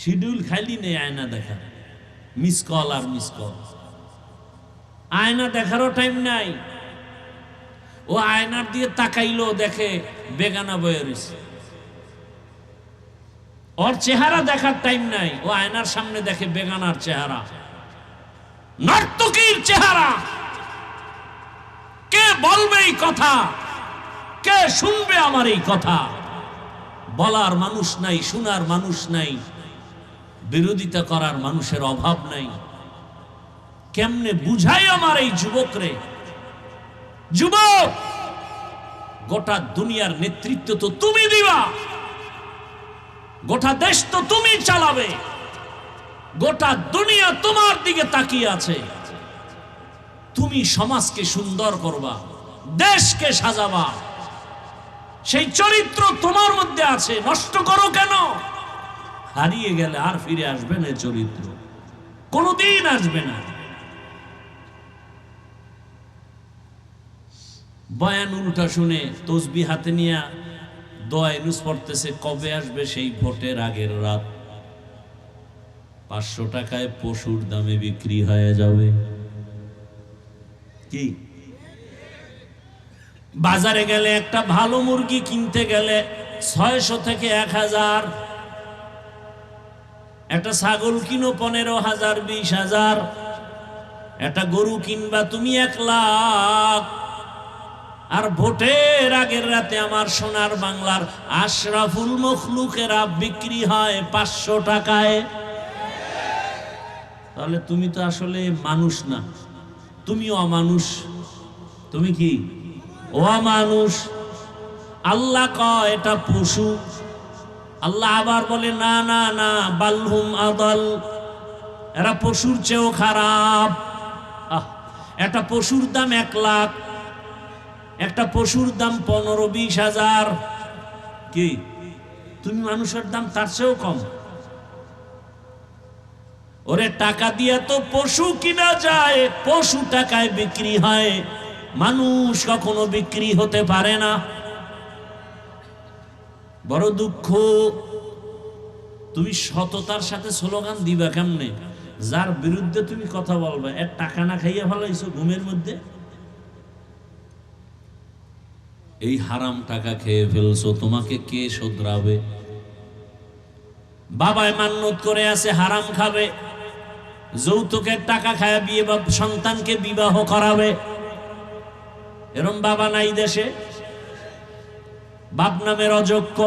[SPEAKER 1] শিডিউল খালি নেই আয়না দেখা, মিস কল আর মিস কল। আয়না দেখারও টাইম নাই। ও আয়নার দিয়ে তাকাইলো, দেখে বেগানা বয়ে রয়েছে। ওর চেহারা দেখার টাইম নাই, ও আয়নার সামনে দেখে বেগানার চেহারা, নর্তকীর চেহারা। কে বলবে এই কথা? কে শুনবে আমার এই কথা? বলার মানুষ নাই, শোনার মানুষ নাই, বিরোধিতা করার মানুষের অভাব নাই। কেমনে বুঝাই আমার এই যুবকরে? যুবক, গোটা দুনিয়ার নেতৃত্ব তো তুমি দিবা, গোটা দেশ তো তুমি চালাবে, গোটা দুনিয়া তোমার দিকে তাকিয়ে আছে। তুমি সমাজকে সুন্দর করবা, দেশকে সাজাবা, সেই চরিত্র তোমার মধ্যে আছে। নষ্ট করো কেন? হারিয়ে গেলে আর ফিরে আসবে না, চরিত্র কোনদিন আসবে না। বয়ান উল্টা শুনে তসবিহ হাতে নিয়ে দোয়া ইউনুস পড়তেছে, কবে আসবে সেই ভোটের আগের রাত, 500 টাকায় পশুর দামে বিক্রি হয়ে যাবে। কি বাজারে গেলে একটা ভালো মুরগি কিনতে গেলে 600 থেকে 1000, একটা ছাগল কিনো 15,000, 20,000, একটা গরু কিনবা তুমি 1 লাখ। আর ভোটের আগের রাতে আমার সোনার বাংলার আশরাফুল মখলুকেরা বিক্রি হয় 500 টাকায়। তাহলে তুমি তো আসলে মানুষ না, তুমি অমানুষ। তুমি কি অমানুষ? আল্লাহ কয় এটা পশু, আল্লাহ আবার বলে না না না, বালহুম আদাল, এরা পশুর চেয়েও খারাপ। একটা পশুর দাম 1 লাখ, একটা পশুর দাম 15-20,000। কি তুমি মানুষের দাম তার চেয়েও কম? ওরে টাকা দিয়ে তো পশু কিনা যায়, পশু টাকায় বিক্রি হয়, মানুষ কখনো বিক্রি হতে পারে না। বড় দুঃখ। তুমি সততার সাথে স্লোগান দিবা কেমনে? যার বিরুদ্ধে তুমি কথা বলবে, এর টাকা না খাইয়া ফেলাইছো ঘুমের মধ্যে, এই হারাম টাকা খেয়ে ফেলছো, তোমাকে কে শোধরাবে? বাবায় মান্যত করে আছে হারাম খাবে, যৌতুকের টাকা খায় বিয়ে বা সন্তানকে বিবাহ করাবে। এরম বাবা নাই দেশে? বাপ নামের অযোগ্য,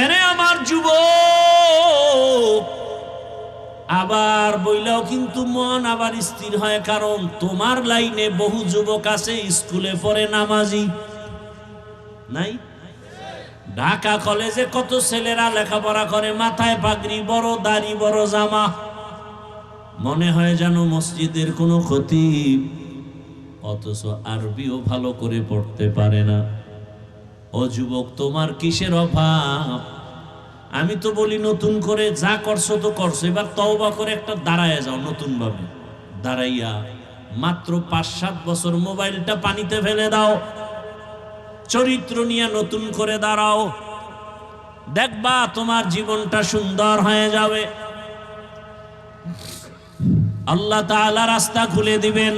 [SPEAKER 1] এরে আমার যুবক, আবার বইলাও কিন্তু মন আবার স্থির হয়, কারণ তোমার লাইনে বহু যুবক আছে স্কুলে পড়ে নামাজি নাই। ঢাকা কলেজে কত ছেলেরা লেখাপড়া করে, মাথায় পাগড়ি, বড় দাড়ি, বড় জামা, মনে হয় যেন মসজিদের কোনো খতিব, অথচ আরবিও ভালো করে পড়তে পারে না। ও যুবক, তোমার কিসের অভাব? আমি তো বলি নতুন করে যা করছো তো করছো, এবার তওবা করে একটা দাঁড়ায় যাও, নতুন ভাবে দাঁড়াইয়া মাত্র 5-7 বছর মোবাইলটা পানিতে ফেলে দাও, চরিত্র নিয়ে নতুন করে দাঁড়াও, দেখবা তোমার জীবনটা সুন্দর হয়ে যাবে। আল্লাহ তাআলা রাস্তা খুলে দিবেন।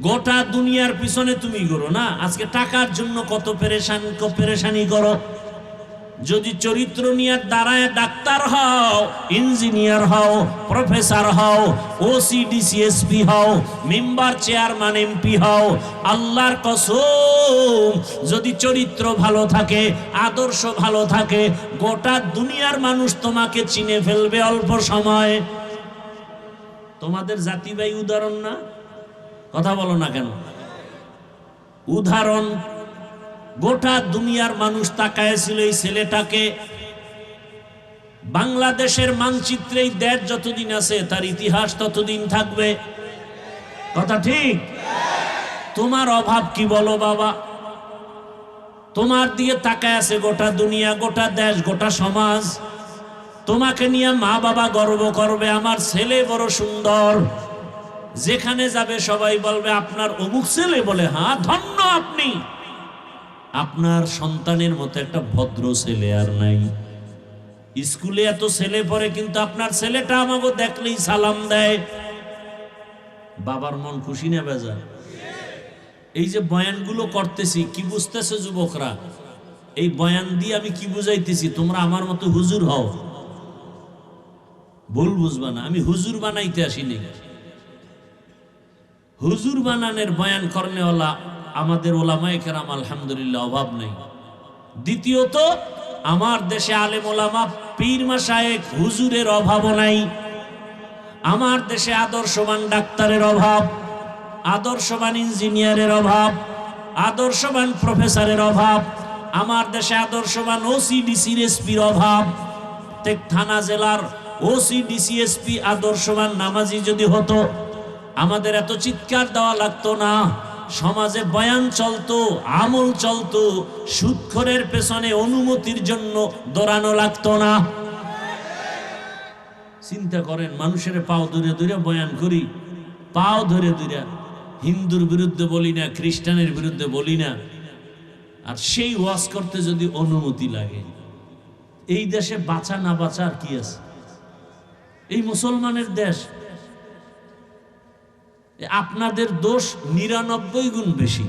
[SPEAKER 1] গোটা দুনিয়ার পিছনে তুমি করো না, আজকে টাকার জন্য কত পেরেশানি করো। যদি চরিত্র নিয়ে দাঁড়ায় ডাক্তার হও, ইঞ্জিনিয়ার হও, প্রফেসর হও, ওসি ডিসিএসপি হও, মেম্বার চেয়ারম্যান এমপি হও, আল্লাহর কসম যদি চরিত্র ভালো থাকে, আদর্শ ভালো থাকে, গোটা দুনিয়ার মানুষ তোমাকে চিনে ফেলবে অল্প সময়। তোমাদের জাতি ভাই উদাহরণ না? কথা বলো না কেন? উদাহরণ। গোটা দুনিয়ার মানুষ তাকায়ছিল এই ছেলেটাকে। বাংলাদেশের মানচিত্রে এই দেশ যতদিন আছে তার ইতিহাস ততদিন থাকবে। কথা ঠিক? তোমার অভাব কি বলো বাবা? তোমার দিয়ে তাকায় আছে গোটা দুনিয়া, গোটা দেশ, গোটা সমাজ। তোমাকে নিয়ে মা বাবা গর্ব করবে, আমার ছেলে বড় সুন্দর। যেখানে যাবে সবাই বলবে আপনার অমুক ছেলে, বলে হ্যাঁ ধন্য আপনি। আপনার সন্তানের মতো একটা ভদ্র ছেলে আর নাই। স্কুলে এত ছেলে পড়ে, কিন্তু আপনার ছেলেটা আমাকে দেখলেই সালাম দেয়। বাবার মন খুশি না বেজা? এই যে বয়ানগুলো করতেছি, কি বুঝতেছে যুবকরা? এই বয়ান দিয়ে আমি কি বুঝাইতেছি? তোমরা আমার মতো হুজুর হও, ভুল বুঝবা না। আমি হুজুর বানাইতে আসিনি। হুজুর বানানের বয়ান করনেওয়ালা আমাদের ওলামায়ে কেরাম আলহামদুলিল্লাহ অভাব নেই। দ্বিতীয়ত, আমার দেশে আলেম ওলামা পীর মাশায়েখ হুজুরের অভাবও নাই। আমার দেশে আদর্শবান ডাক্তারের অভাব, আদর্শবান ইঞ্জিনিয়ারের অভাব, আদর্শবান প্রফেসরের অভাব। আমার দেশে আদর্শবান ওসি ডিসিএসপির অভাব। প্রত্যেক থানা জেলার ওসি ডিসিএসপি আদর্শবান নামাজি যদি হতো, আমাদের এত চিৎকার দেওয়া লাগতো না। সমাজে বয়ান চলতো, আমল চলতো, সুদখোরের পেছনে অনুমতির জন্য দৌড়ানো লাগতো না। চিন্তা করেন, মানুষের পাও ধরে ধরে বয়ান করি, পাও ধরে ধরে। হিন্দুর বিরুদ্ধে বলি না, খ্রিস্টানের বিরুদ্ধে বলি না, আর সেই ওয়াজ করতে যদি অনুমতি লাগে, এই দেশে বাঁচা না বাঁচা আর কি আছে? এই মুসলমানের দেশ। আপনাদের দোষ 99 গুণ বেশি,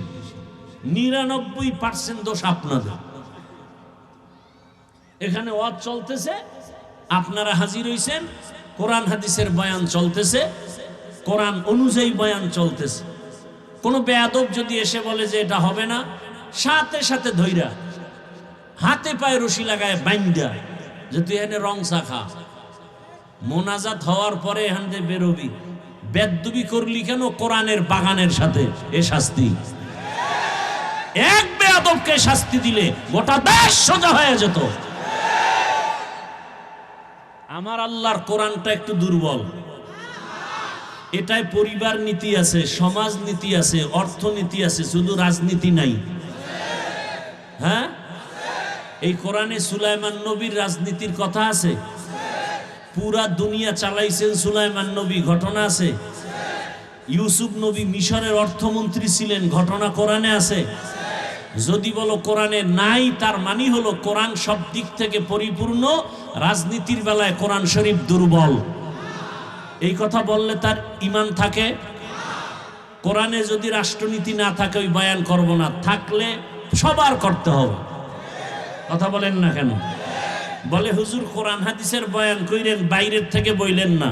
[SPEAKER 1] 99% দোষ আপনাদের। এখানে ওয়াজ চলতেছে, আপনারা হাজির হইছেন, কোরআন হাদিসের বয়ান চলতেছে, কোরআন অনুযায়ী বয়ান চলতেছে। কোনো বেয়াদব যদি এসে বলে যে এটা হবে না, সাথে সাথে ধইরা হাতে পায়ে রশি লাগায় বাইন্দা, যে তুই এখানে রং শাখা। মোনাজাত হওয়ার পরে এখান থেকে বেরোবি। বেদবি করলি কেন কোরআনের বাগানের সাথে? এ শাস্তি। এক বেয়াদবকে শাস্তি দিলে গোটা দেশ সোজা হয়ে যেত। আমার আল্লাহর কোরআনটা একটু দুর্বল। এটায় পরিবার নীতি আছে, সমাজ নীতি আছে, অর্থনীতি আছে, শুধু রাজনীতি নাই। হ্যাঁ, এই কোরআনে সুলাইমান নবীর রাজনীতির কথা আছে। পুরা দুনিয়া চালাইছেন সুলাইমান নবী, ঘটনা আছে। ইউসুফ নবী মিশরের অর্থমন্ত্রী ছিলেন, ঘটনা কোরআনে আছে। যদি বলো কোরআনে নাই, তার মানে হলো কোরআন সব দিক থেকে পরিপূর্ণ, রাজনীতির বেলায় কোরআন শরীফ দুর্বল। এই কথা বললে তার ঈমান থাকে? কোরআনে যদি রাষ্ট্রনীতি না থাকে ওই বয়ান করব না, থাকলে সবার করতে হবে। কথা বলেন না কেন? বলে হুজুর কোরআন হাদিসের বয়ান কইরেন, বাইরের থেকে বইলেন না।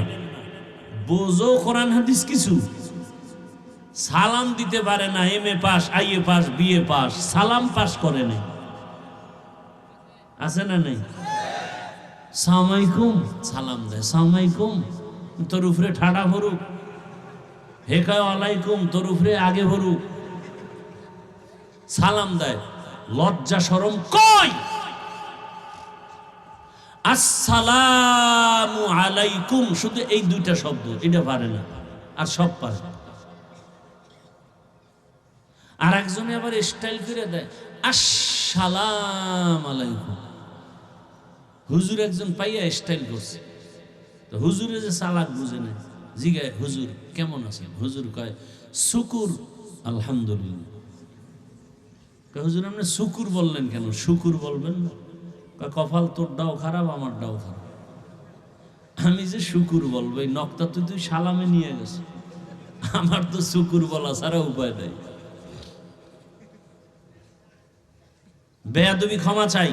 [SPEAKER 1] বোঝো কোরআন হাদিস কিছু? সালাম দিতে পারে না, MA pass, IA pass, BA pass, সালাম পাস করে নাই। আছে না নেই? সালামালাইকুম সালাম দেয়, সালামালাইকুম তোর উপরে ঠাডা ভরুক, হে কয় ওয়ালাইকুম তোর উপরে আগে ভরুক, সালাম দেয়। লজ্জা শরম কই? আসসালামু আলাইকুম, শুধু এই দুইটা শব্দ, এটা পারে না, আর সব পারে। আর একজনে আবার স্টাইল করে দেয় আসসালাম আলাইকুম। হুজুর একজন পাইয়া স্টাইল করছে, তো হুজুরে যে চালাক বুঝে না, জিগায় হুজুর কেমন আছেন? হুজুর কয় শুকুর আলহামদুলিল্লাহ। হুজুর আপনি শুকুর বললেন কেন? শুকুর বলবেন না? কপাল তোরটাও খারাপ আমারটাও খারাপ, আমি যে শুকুর বলবো এই নকটা তুই সালামে নিয়ে গেছে, আমার তো শুকুর বলা ছাড়া উপায় নেই। বেয়াদবি ক্ষমা চাই।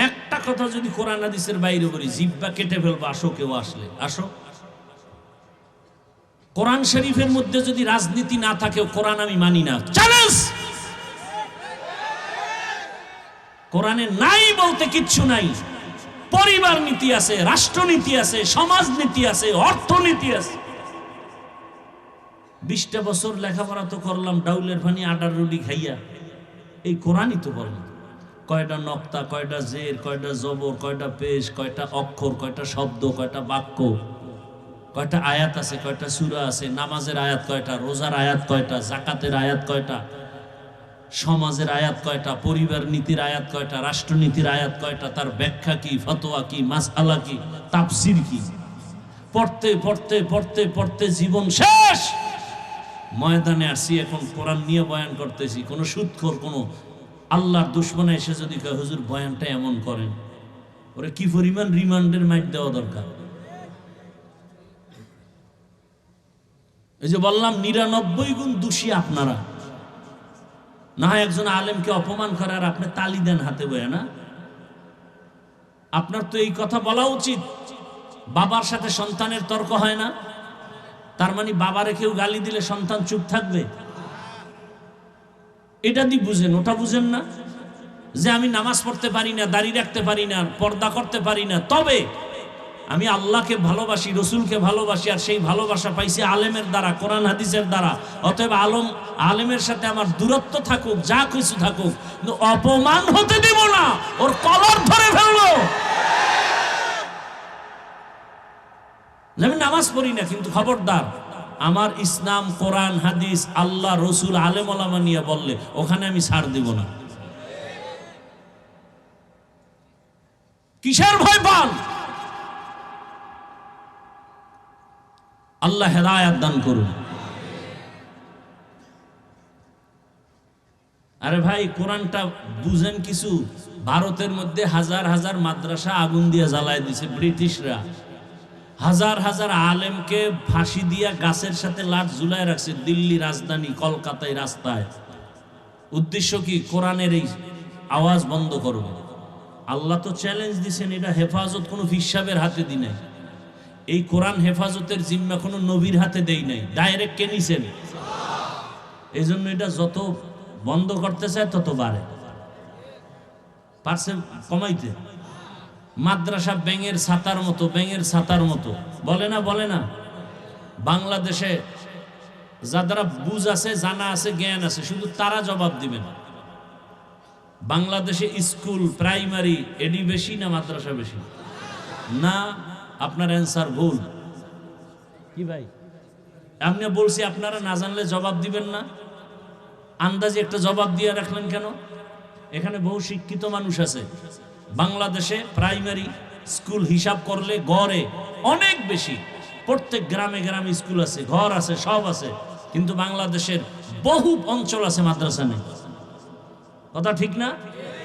[SPEAKER 1] একটা কথা যদি কোরআন হাদিসের বাইরে বলি, জিহ্বা কেটে ফেলবো। আসো, কেউ আসলে আসো। কোরআন শরীফের মধ্যে যদি রাজনীতি না থাকে, কোরআন আমি মানি না, চ্যালেঞ্জ। কোরআনে নাই বলতে কিচ্ছু নাই। পরিবার নীতি আছে, রাষ্ট্রনীতি আছে, সমাজ নীতি আছে, অর্থনীতি আছে। 20টা বছর লেখাপড়া তো করলাম ডাউলের পানি আটার রুটি খাইয়া, এই কোরআনই তো বললাম। কয়টা নক্তা, কয়টা জের, কয়টা জবর, কয়টা পেশ, কয়টা অক্ষর, কয়টা শব্দ, কয়টা বাক্য, কয়টা আয়াত আছে, কয়টা সূরা আছে, নামাজের আয়াত কয়টা, রোজার আয়াত কয়টা, যাকাতের আয়াত কয়টা, সমাজের আয়াত কয়টা, পরিবার নীতির আয়াত কয়টা, রাষ্ট্রনীতির আয়াত কয়টা, তার ব্যাখ্যা কি, ফতোয়া কি, মাসআলা কি, তাফসীর কি। পড়তে পড়তে পড়তে পড়তে জীবন শেষ। ময়দানে আসছি, এখন কোরআন নিয়ে বয়ান করতেছি। কোনো সুদখোর, কোনো আল্লাহর দুশমনে এসে যদি কয় হুজুর বয়ানটা এমন করেন, ওরে কি পরিমাণ রিমান্ডের মাইট দেওয়া দরকার। এই যে বললাম 99 গুণ দোষী আপনারা। না হয় একজন আলেমকে অপমান করে আর আপনি তালি দেন হাতে বয়ে, না? আপনার তো এই কথা বলা উচিত। বাবার সাথে সন্তানের তর্ক হয় না, তার মানে বাবারে কেউ গালি দিলে সন্তান চুপ থাকবে? এটা দিয়ে বুঝেন, ওটা বুঝেন না। যে আমি নামাজ পড়তে পারি না, দাড়ি রাখতে পারি না, পর্দা করতে পারি না, তবে আমি আল্লাহকে ভালোবাসি, রসুলকে ভালোবাসি, আর সেই ভালোবাসা পাইছি আলেমের দ্বারা, কোরআন হাদিসের দ্বারা। অতএব আলেমের সাথে আমার দূরত্ব থাকুক, যা কিছু থাকুক, কিন্তু অপমান হতে দেব না। ওর কলার ধরে ফেললো। আমি নামাজ পড়ি না, কিন্তু খবরদার, আমার ইসলাম, কোরআন হাদিস, আল্লাহ, রসুল, আলেম ওলামা নিয়ে বললে ওখানে আমি ছাড় দিব না। কিসের ভয় পান? আল্লাহ হেদায়েত দান করুন। আরে ভাই, কোরআনটা বুঝেন কিছু। ভারতের মধ্যে হাজার হাজার মাদ্রাসা আগুন দিয়ে জ্বালায় দিছে ব্রিটিশরা। হাজার হাজার আলেমকে ফাঁসি দিয়া গাছের সাথে লাট ঝুলায় রাখছে দিল্লি রাজধানী, কলকাতায় রাস্তায়। উদ্দেশ্য কি? কোরআনের এই আওয়াজ বন্ধ করবে। আল্লাহ তো চ্যালেঞ্জ দিছেন, এটা হেফাজত কোনো হিসাবের হাতে দি নাই। এই কোরআন হেফাজতের জিম্মা কোনো নবীর হাতে দেই নাই, ডাইরেক্ট কে নিছেন? এই জন্য এটা যত বন্ধ করতে চায় তত বাড়ে। পারছে কমাইতে? মাদ্রাসা ব্যাঙের ছাতার মতো, ব্যাঙের ছাতার মতো, বলে না? বলে না? বাংলাদেশে যারা বুঝ আছে, জানা আছে, জ্ঞান আছে, শুধু তারা জবাব দিবেন। বাংলাদেশে স্কুল, প্রাইমারি, এডি বেশি না মাদ্রাসা বেশি? না, আপনার অ্যান্সার ভুল। কি ভাই, আপনি বলছি আপনারা না জানলে জবাব দিবেন না, আন্দাজে একটা জবাব দিয়ে রাখলেন কেন? এখানে বহু শিক্ষিত মানুষ আছে। বাংলাদেশে প্রাইমারি স্কুল হিসাব করলে গড়ে অনেক বেশি। প্রত্যেক গ্রামে গ্রামে স্কুল আছে, ঘর আছে, সব আছে, কিন্তু বাংলাদেশের বহু অঞ্চল আছে মাদ্রাসা নেই। কথা ঠিক না?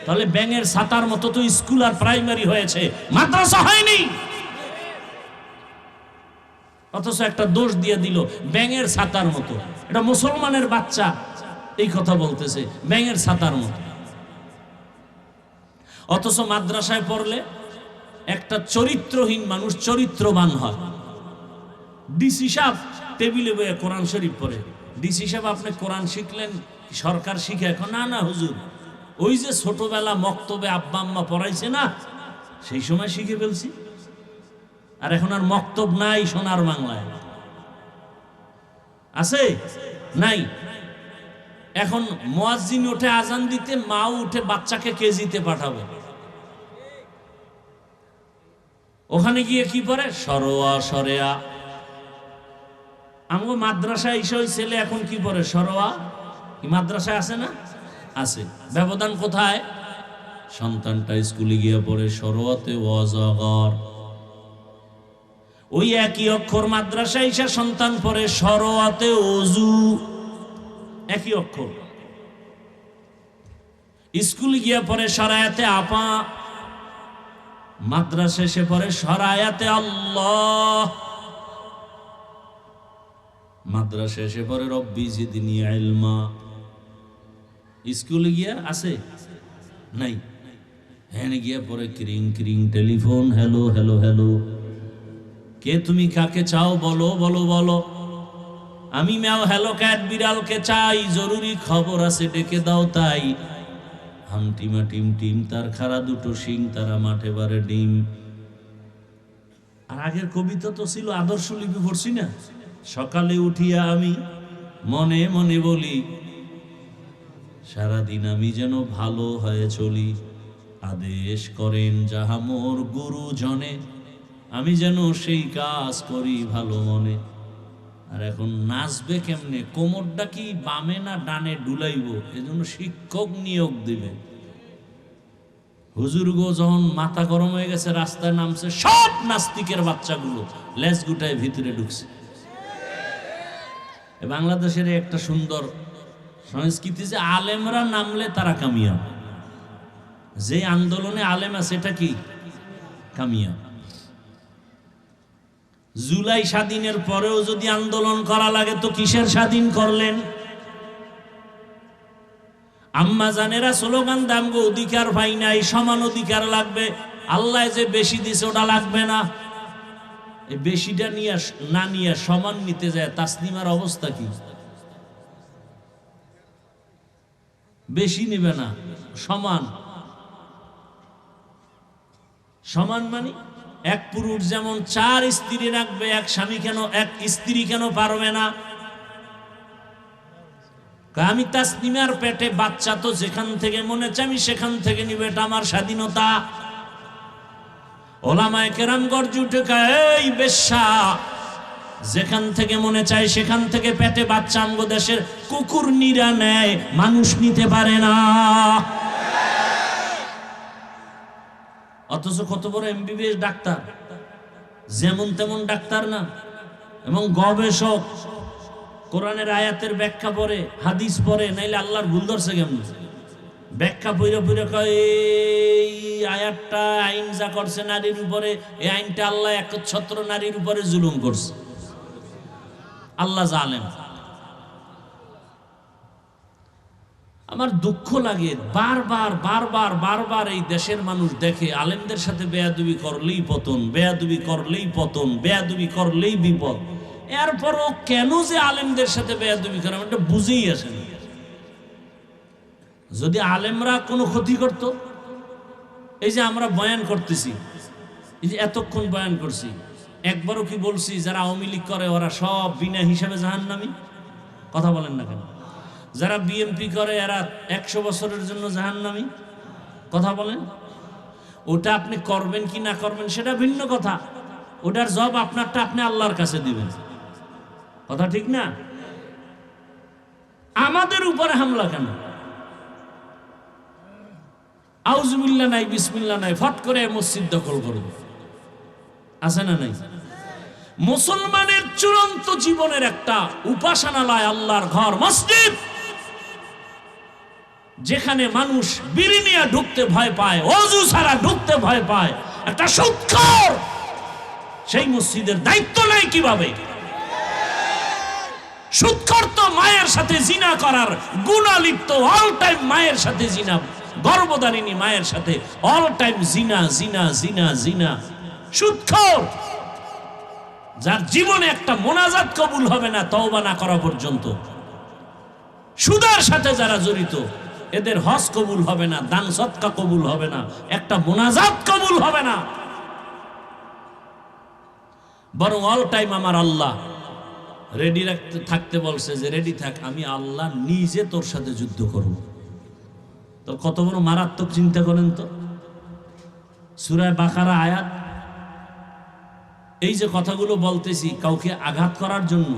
[SPEAKER 1] তাহলে ব্যাঙের ছাতার মতো তো স্কুল আর প্রাইমারি হয়েছে, মাদ্রাসা হয়নি। অথচ একটা দোষ দিয়ে দিল ব্যাঙের ছাতার মতো। এটা মুসলমানের বাচ্চা এই কথা বলতেছে, ব্যাঙের ছাতার মতো। অথচ মাদ্রাসায় পড়লে একটা চরিত্রহীন মানুষ চরিত্রবান হয়। ডিসি সাহেব টেবিলে বয়ে কোরআন শরীফ পড়ে। ডিসি সাহেব, আপনি কোরআন শিখলেন, সরকার শিখে? এখন না না হুজুর, ওই যে ছোটবেলা মক্তবে আব্বা আম্মা পড়াইছে না, সেই সময় শিখে ফেলছি। আর এখন আর মক্তব নাই সোনার বাংলায়, আছে নাই। এখন মুয়াজ্জিন উঠে আজান দিতে, মাও উঠে বাচ্চাকে কেজিতে পাঠাবে। ওখানে গিয়ে কি পড়ে? সরোয়া সরেয়া। আমগো মাদ্রাসায় এসে ওই ছেলে এখন কি পড়ে? সরোয়া। কি মাদ্রাসায় আছে না? আছে। ব্যবধান কোথায়? সন্তানটা স্কুলে গিয়ে পড়ে সরোয়াতে ওয়াজাগর। ওই একই অক্ষর মাদ্রাসায় এসে সন্তান পড়ে সরোয়াতে ওযু। একই অক্ষর। স্কুলে গিয়ে পড়ে সরায়াতে আপা, মাদ্রাসা এসে পড়ে সরায়াতে আল্লাহ, মাদ্রাসা এসে পড়ে রব্বি জিদনি ইলমা। স্কুলে গিয়া আছে নাই, হ্যাঁ গিয়া পড়ে ক্রিং ক্রিং টেলিফোন, হ্যালো হ্যালো হ্যালো, কে তুমি কাকে চাও বলো বলো বলো, আমি ম্যাও হ্যালো ক্যাট বিড়ালকে চাই, জরুরি খবর আছে ডেকে দাও তাই। হামটিমা টিম টিম তার খাড়া দুটো শিং, তারা মাঠে বারে ডিম। আর আগের কবিতা তো ছিল, আদর্শ লিপি পড়ছি না। সকালে উঠিয়া আমি মনে মনে বলি, সারাদিন আমি যেন ভালো হয়ে চলি, আদেশ করেন যাহা মোর গুরুজনে, আমি যেন সেই কাজ করি ভালো মনে। আর এখন নাচবে কেমনে? কোমরটা কি বামে না ডানে ডুলাইব, এজন্য শিক্ষক নিয়োগ দিবে। হুজুর গো যখন মাথা গরম হয়ে গেছে, রাস্তায় নামছে, সব নাস্তিকের বাচ্চাগুলো লেজ গুটায় ভিতরে ঢুকছে। বাংলাদেশের একটা সুন্দর সংস্কৃতি যে আলেমরা নামলে তারা কামিয়াব। যে আন্দোলনে আলেম আছে এটা কি কামিয়াব। জুলাই স্বাধীনের পরেও যদি আন্দোলন করা লাগে তো কিসের স্বাধীন করলেন? আম্মা জানেরা স্লোগান দামগো অধিকার পাই নাই, সমান অধিকার লাগবে। আল্লাহ যে বেশি দিছে ওটা লাগবে না, এই বেশিটা নিয়ে না নিয়ে সমান নিতে যায়। তাসলিমার অবস্থা কি? বেশি নিবে না, সমান। সমান মানে এক পুরুষ যেমন 4 স্ত্রী রাখবে, এক স্বামী কেন, এক স্ত্রী কেন পারবে না? আমি তাসলিমার পেটে বাচ্চা, তো যেখান থেকে মনে চাই আমি সেখান থেকে নিবে, এটা আমার স্বাধীনতা। ওলামায়ে কেরাম গর্জে উঠে কয়, এই বেশ্যা, যেখান থেকে মনে চায় সেখান থেকে পেটে বাচ্চা আমগো দেশের কুকুর নিরা নেয়, মানুষ নিতে পারে না। অথচ কত বড় এমবিবিএস ডাক্তার, যেমন তেমন ডাক্তার না, এবং গবেষক। কোরআনের আয়াতের ব্যাখ্যা পড়ে, হাদিস পড়ে, নাইলে আল্লাহর ভুল ধরছে কেমন? ব্যাখ্যা পড়ে পড়ে কয় এই আয়াতটা আইন যা করছে নারীর উপরে, এই আইনটা আল্লাহ একচ্ছত্র নারীর উপরে জুলুম করছে। আল্লাহ জালেম। আমার দুঃখ লাগে, বারবার বারবার বারবার এই দেশের মানুষ দেখে আলেমদের সাথে বেয়াদবি করলেই পতন, বেয়াদবি করলেই পতন, বেয়াদবি করলেই বিপদ। এরপরও কেন যে আলেমদের সাথে বেয়াদবি করে এটা বুঝেই আসে না। যদি আলেমরা কোনো ক্ষতি করত, এই যে আমরা বয়ান করতেছি, এই যে এতক্ষণ বয়ান করছি, একবারও কি বলছি যারা আওয়ামী লীগ করে ওরা সব বিনা হিসাবে জাহান্নামী? কথা বলেন না কেন? যারা বিএনপি করে এরা 100 বছরের জন্য জাহান্নামী? কথা বলেন। ওটা আপনি করবেন কি না করবেন সেটা ভিন্ন কথা, ওটার জবাব আপনারটা আপনি আল্লাহর কাছে দিবেন। কথা ঠিক না? আমাদের উপরে হামলা কেন? আউযুবিল্লাহ নাই, বিসমিল্লাহ নাই, ফট করে মসজিদ দখল করবে, আছে না নাই? মুসলমানের চূড়ান্ত জীবনের একটা উপাসনালয় আল্লাহর ঘর মসজিদ, যেখানে মানুষ বিড়ি নিয়ে ঢুকতে ভয় পায়, ওযু ছাড়া ঢুকতে ভয় পায়, একটা সুৎখোর, সেই মসজিদের দায়িত্ব নেই কিভাবে? সুৎখোর তো মায়ের সাথে জিনা করার গুনাহ লিপ্ত, অল টাইম মায়ের সাথে জিনা, গর্ভধারিণী মায়ের সাথে অল টাইম জিনা জিনা জিনা জিনা। সুৎখোর, যার জীবনে একটা মোনাজাত কবুল হবে না তওবা না করা পর্যন্ত। সুদের সাথে যারা জড়িত, এদের হজ কবুল হবে না, দান সদকা কবুল হবে না, একটা মুনাজাত কবুল হবে না। বরং অল টাইম আমার আল্লাহ রেডি থাকতে বলছে, যে রেডি থাক, আমি আল্লাহ নিজে তোর সাথে যুদ্ধ করব। তো কত বড় মারাত্মক চিন্তা করেন তো। সূরা বাকারা আয়াত। এই যে কথাগুলো বলতেছি কাউকে আঘাত করার জন্য,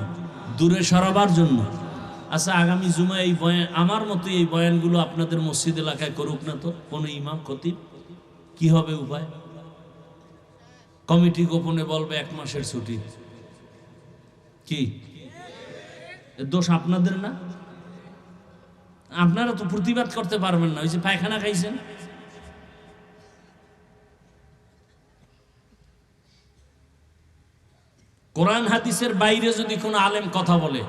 [SPEAKER 1] দূরে সরাবার জন্য। আচ্ছা, আগামী জুমায় এই বয়ান, আমার মতো এই বয়ানগুলো আপনাদের মসজিদ এলাকায় করুক না তো কোন ইমাম খতিব, কি হবে উপায়? কমিটি গোপনে বলবে 1 মাসের ছুটি। কি দোষ আপনাদের না? আপনারা তো প্রতিবাদ করতে পারবেন না, ওই যে পায়খানা খাইছেন। কোরআন হাদিসের বাইরে যদি কোনো আলেম কথা বলে,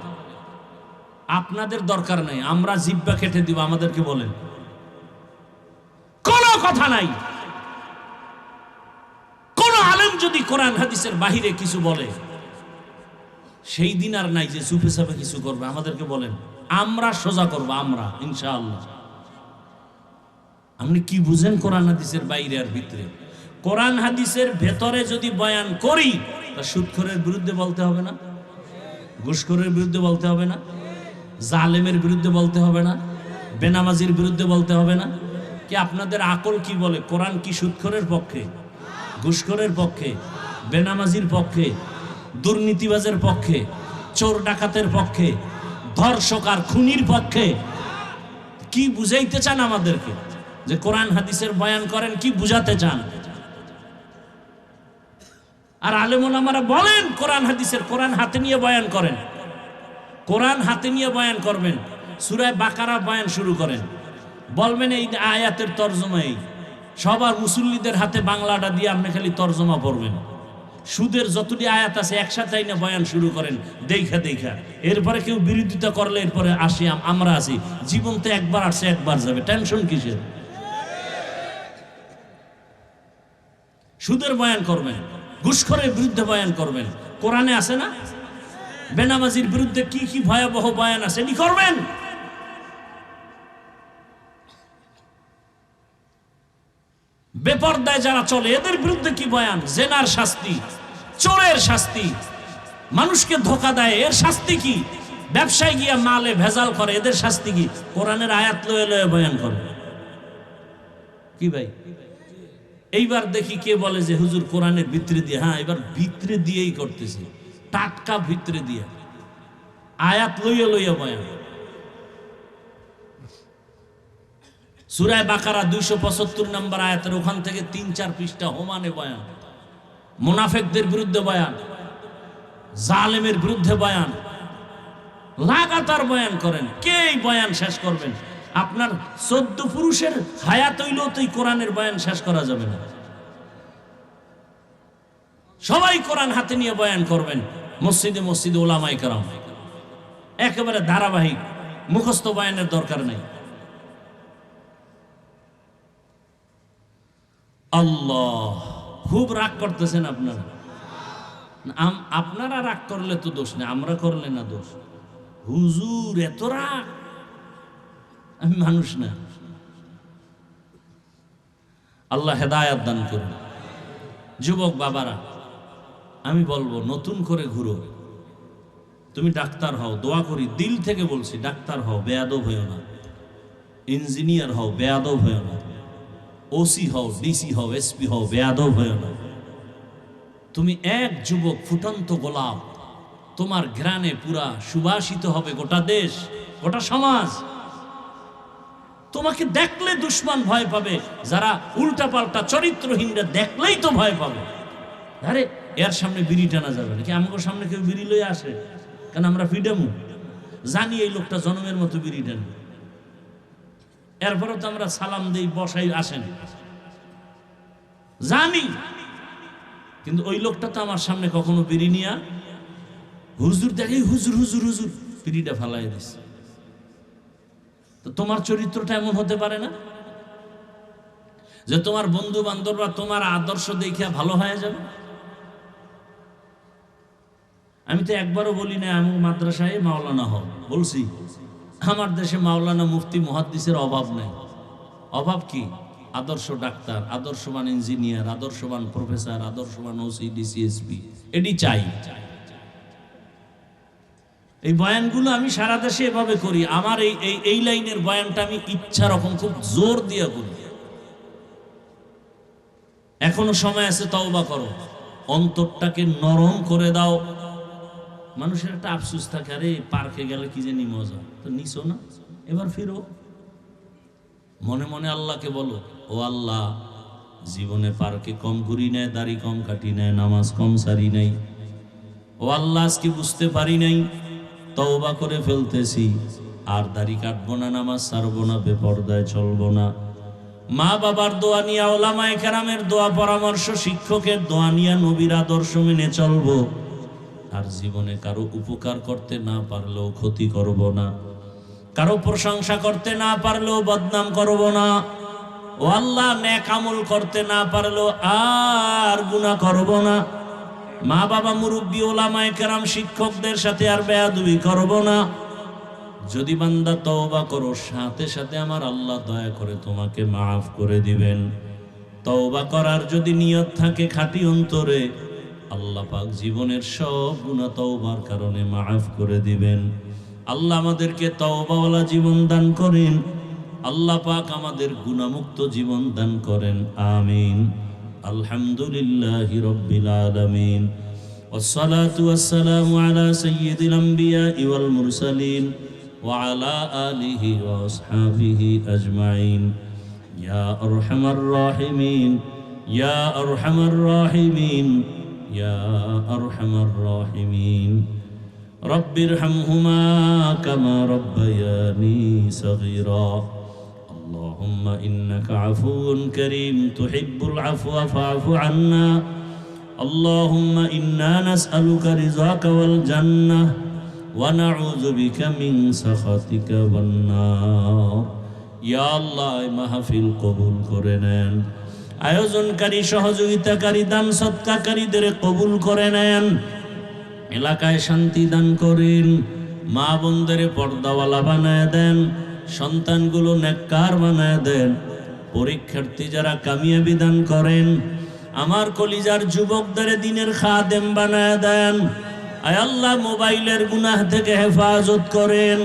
[SPEAKER 1] আপনাদের দরকার নাই, আমরা জিহ্বা কেটে দিব, আমাদেরকে বলেন, কোনো কথা নাই। কোন আলেম যদি কোরআন হাদিসের বাইরে কিছু বলে, সেই দিন আর নাই যে চুপে চাপে কিছু করবে, আমাদেরকে বলেন, আমরা সোজা করবো, আমরা ইনশাআল্লাহ। আপনি কি বুঝেন কোরআন হাদিসের বাইরে আর ভিতরে? কোরআন হাদিসের ভেতরে যদি বয়ান করি, তা সুদখোরের বিরুদ্ধে বলতে হবে না? ঘুষখোরের বিরুদ্ধে বলতে হবে না? জালেমের বিরুদ্ধে বলতে হবে না? বেনামাজির বিরুদ্ধে বলতে হবে না? কি আপনাদের আকল কি বলে? কোরআন কি সুদখোরের পক্ষে, ঘুষখোরের পক্ষে, বেনামাজির পক্ষে, দুর্নীতিবাজের পক্ষে, চোর ডাকাতের পক্ষে, ধর্ষক আর খুনির পক্ষে? কি বুঝাইতে চান আমাদেরকে যে কোরআন হাদিসের বয়ান করেন? কি বুঝাতে চান? আর আলেম ওলামারা বলেন কোরআন হাদিসের, কোরআন হাতে নিয়ে বয়ান করেন, কোরআন হাতে নিয়ে বয়ান করবেন। সূরা বাকারা বয়ান শুরু করেন, বলবেন এই আয়াতের তরজমা এই। সবার মুসল্লিদের হাতে বাংলাটা দিয়ে আপনি খালি তরজমা পড়বেন। সুদের যতটি আয়াত আছে একসাথে না বয়ান শুরু করেন, দেখা দেখা। এরপরে কেউ বিরোধিতা করলে এরপরে আসি, আমরা আছি। জীবন তো একবার আসছে, একবার যাবে, টেনশন কিসের? সুদের বয়ান করবেন, ঘুষখোরের বিরুদ্ধে বয়ান করবেন, কোরআনে আছে না? বেনামাজির বিরুদ্ধে কি কি ভয়াবহ বয়ান আছে, এটি করবেন। বেপরদায় যারা চলে এদের বিরুদ্ধে কি বয়ান? জেনার শাস্তি, চোরের শাস্তি, মানুষকে ধোঁকা দেয় এর শাস্তি কি? ব্যবসায় গিয়া মালে ভেজাল করে এদের শাস্তি কি? কোরআনের আয়াত লয়ে লয়ে বয়ান করে। কি ভাই, এইবার দেখি কে বলে যে হুজুর কোরআনের ভিতরে দিয়ে। হ্যাঁ, এবার ভিতরে দিয়েই করতেছি, টাটকা ভিতরে দিয়ে আয়াত লইয়া লইয়া বয়ান। সূরা বাকারা 275 নম্বর আয়াতের ওখান থেকে 3-4 পৃষ্ঠা হোমানে বয়ান, মুনাফিকদের বিরুদ্ধে বয়ান, জালেমের বিরুদ্ধে বয়ান, লাগাতার বয়ান করেন। কে এই বয়ান শেষ করবেন? আপনার 14 পুরুষের হায়াত হইলেও তো এই কোরআনের বয়ান শেষ করা যাবে না। সবাই কোরআন হাতে নিয়ে বয়ান করবেন, মসজিদে মসজিদে ওলামায়ে কেরাম, একেবারে ধারাবাহিক, মুখস্থ বয়ানের দরকার নেই। আল্লাহ, খুব রাগ করতেছেন আপনারা। আপনারা রাগ করলে তো দোষ নেই, আমরা করলে না দোষ। হুজুর এত রাগ, আমি মানুষ না। আল্লাহ হেদায়েত দান করুন। যুবক বাবারা, আমি বলবো নতুন করে ঘুরো। তুমি ডাক্তার হও, দোয়া করি, দিল থেকে বলছি, ডাক্তার হও, বেয়াদব হইও না। ইঞ্জিনিয়ার হও, বেয়াদব হইও না। ওসি হও, ডিসি হও, এসপি হও, বেয়াদব হইও না। তুমি এক যুবক, ফুটন্ত গোলাপ, তোমার ঘ্রাণে পুরা সুবাসিত হবে গোটা দেশ, গোটা সমাজ। তোমাকে দেখলে দুশ্মন ভয় পাবে, যারা উল্টাপাল্টা চরিত্রহীনরা দেখলেই তো ভয় পাবে। আরে এর সামনে বিড়ি টানা যাবে নাকি? আমাদের সামনে কেউ বিড়ি লয়ে আসে কেন? আমরা ফ্রিডম জানি এই লোকটা জনমের মতো বিড়ি টানে, এরপরে তো আমরা সালাম দেই, বসাই, আসেন, জানি। কিন্তু ওই লোকটা তো আমার সামনে কখনো বিড়ি নিয়া হুজুর দেখে, হুজুর হুজুর হুজুর বিড়িটা ফালাই দিছে। তো তোমার চরিত্রটা এমন হতে পারে না যে তোমার বন্ধু বান্ধবরা তোমার আদর্শ দেখিয়া ভালো হয়ে যাবে? আমি তো একবারও বলি না আমি মাদ্রাসায় মাওলানা হও, বলছি আমার দেশে মাওলানা মুফতি মুহাদ্দিসের অভাব নেই। অভাব কি? আদর্শ ডাক্তার, আদর্শবান ইঞ্জিনিয়ার, আদর্শবান প্রফেসর, আদর্শবান ওসি ডিসিএসপি, এটি চাই। এই বয়ানগুলো আমি সারা দেশে এভাবে করি। আমার এই লাইনের বয়ানটা আমি ইচ্ছা রকম খুব জোর দিয়ে করি। এখনো সময় আছে, তওবা করো, অন্তরটাকে নরম করে দাও। মানুষের একটা আফসোস থাকে, আরে পার্কে গেলে কি জানি মজা, তো নিছো না, এবার ফিরো। মনে মনে আল্লাহকে বলো, ও আল্লাহ, জীবনে পার্কে কম ঘুরি নাই, দাড়ি কম কাটি নাই, নামাজ কম সারি নাই। ও আল্লাহ, আজকে বুঝতে পারি নাই, তওবা করে ফেলতেছি, আর দাড়ি কাটবো না, নামাজ ছাড়বো না, বেপরদায় চলবো না। মা বাবার দোয়া নিয়া, ওলামায়ে কেরামের দোয়া পরামর্শ, শিক্ষকের দোয়া নিয়া নবীর আদর্শ মেনে চলবো। আর জীবনে কারো উপকার করতে না পারলেও ক্ষতি করব না, কারো প্রশংসা করতে না পারলেও বদনাম করব না। ও আল্লাহ, নেক আমল করতে না পারলেও আর গুনাহ করব না। মা বাবা, মুরব্বী, ওলামায়ে কেরাম, শিক্ষকদের সাথে আর বেয়াদবি করব না। যদি বান্দা তওবা করো, সাথে সাথে আমার আল্লাহ দয়া করে তোমাকে মাফ করে দিবেন। তওবা করার যদি নিয়ত থাকে খাঁটি অন্তরে, আল্লাহ পাক জীবনের সব গুনাহ তওবার কারণে মাফ করে দিবেন। আল্লাহ আমাদেরকে তওবাওয়ালা জীবন দান করেন। আল্লাহ পাক আমাদের গুনাহমুক্ত জীবন দান করেন। আমিন। আলহামদুলিল্লাহি রাব্বিল আলামিন। ওয়াসসালাতু ওয়াসসালামু আলা সাইয়্যিদিল আমবিয়াই ওয়াল মুরসালিন ওয়া আলা আলিহি ওয়া আসহাবিহি আজমাইন। ইয়া আরহামার রাহিমিন, ইয়া আরহামার রাহিমিন, ইয়া আরহামার রাহিমিন। রব্বিরহামহুমা কামা রব্বায়ানি সগীরা। আল্লাহুম্মা ইন্নাকা আফুউন কারীম তুহিব্বুল আফওয়া ফা'ফু আন্না। আল্লাহুম্মা ইন্না নাসআলুকা রিযাকা ওয়াল জান্নাহ ওয়া নাউযু বিকা মিন সাখাতিকা ওয়ান নার। ইয়া আল্লাহ, এই মাহফিল কবুল করে নেন। আয়োজনকারী, সহযোগিতাকারী, দান সৎকারীদের কবুল করে নেন। এলাকায় শান্তি দান করেন। মা বোনদের পর্দাওয়ালা বানায় দেন। সন্তানগুলো নেককার বানায় দেন। পরীক্ষার্থী যারা কামিয়াবি দান করেন। আমার কলিজার যুবকদের দিনের খাদেম বানায় দেন। আয় আল্লাহ, মোবাইলের গুনাহ থেকে হেফাজত করেন।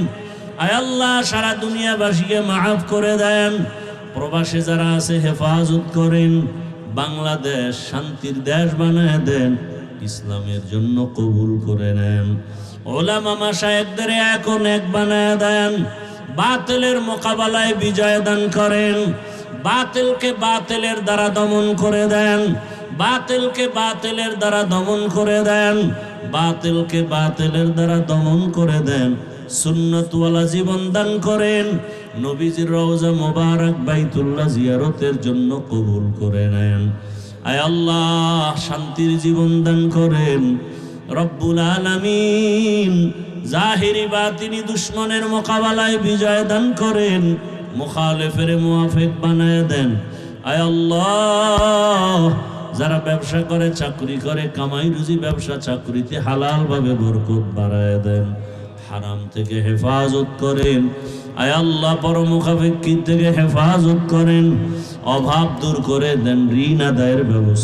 [SPEAKER 1] আয় আল্লাহ, সারা দুনিয়াবাসীকে মাফ করে দেন। প্রবাসে যারা আছে হেফাজত করেন। বাংলাদেশ শান্তির দেশ বানায় দেন। ইসলামের জন্য কবুল করে নেন। ওলামা মাশায়েখদের এখন এক বানায় দেন। বাতিলের মোকাবেলায় বিজয় দান করেন। বাতিলকে বাতিলের দ্বারা দমন করে দেন। বাতিলকে বাতিলের দ্বারা দমন করে দেন। বাতিলকে বাতিলের দ্বারা দমন করে দেন। সুন্নতওয়ালা জীবন দান করেন। নবীজির রওজা মোবারক বাইতুল্লাহ জিয়ারতের জন্য কবুল করে নেন। আয় আল্লাহ, শান্তির জীবন দান করেন। রব্বুল আলামিন, জাহিরি বাতিনি দুশ্মনের মোকাবেলায় বিজয় দান করেন। মুখালেফের মুওয়াফিক বানায় দেন। আয় আল্লাহ, যারা ব্যবসা করে, চাকরি করে, কামাই রুজি, ব্যবসা চাকরিতে হালাল ভাবে বরকত বাড়ায় দেন। হারাম থেকে হেফাজত করেন। আয় আল্লাহ, পরমুখাপেক্ষী থেকে হেফাজত করেন। অভাব দূর করে দেন। ঋণ আদায়ের ব্যবস্থা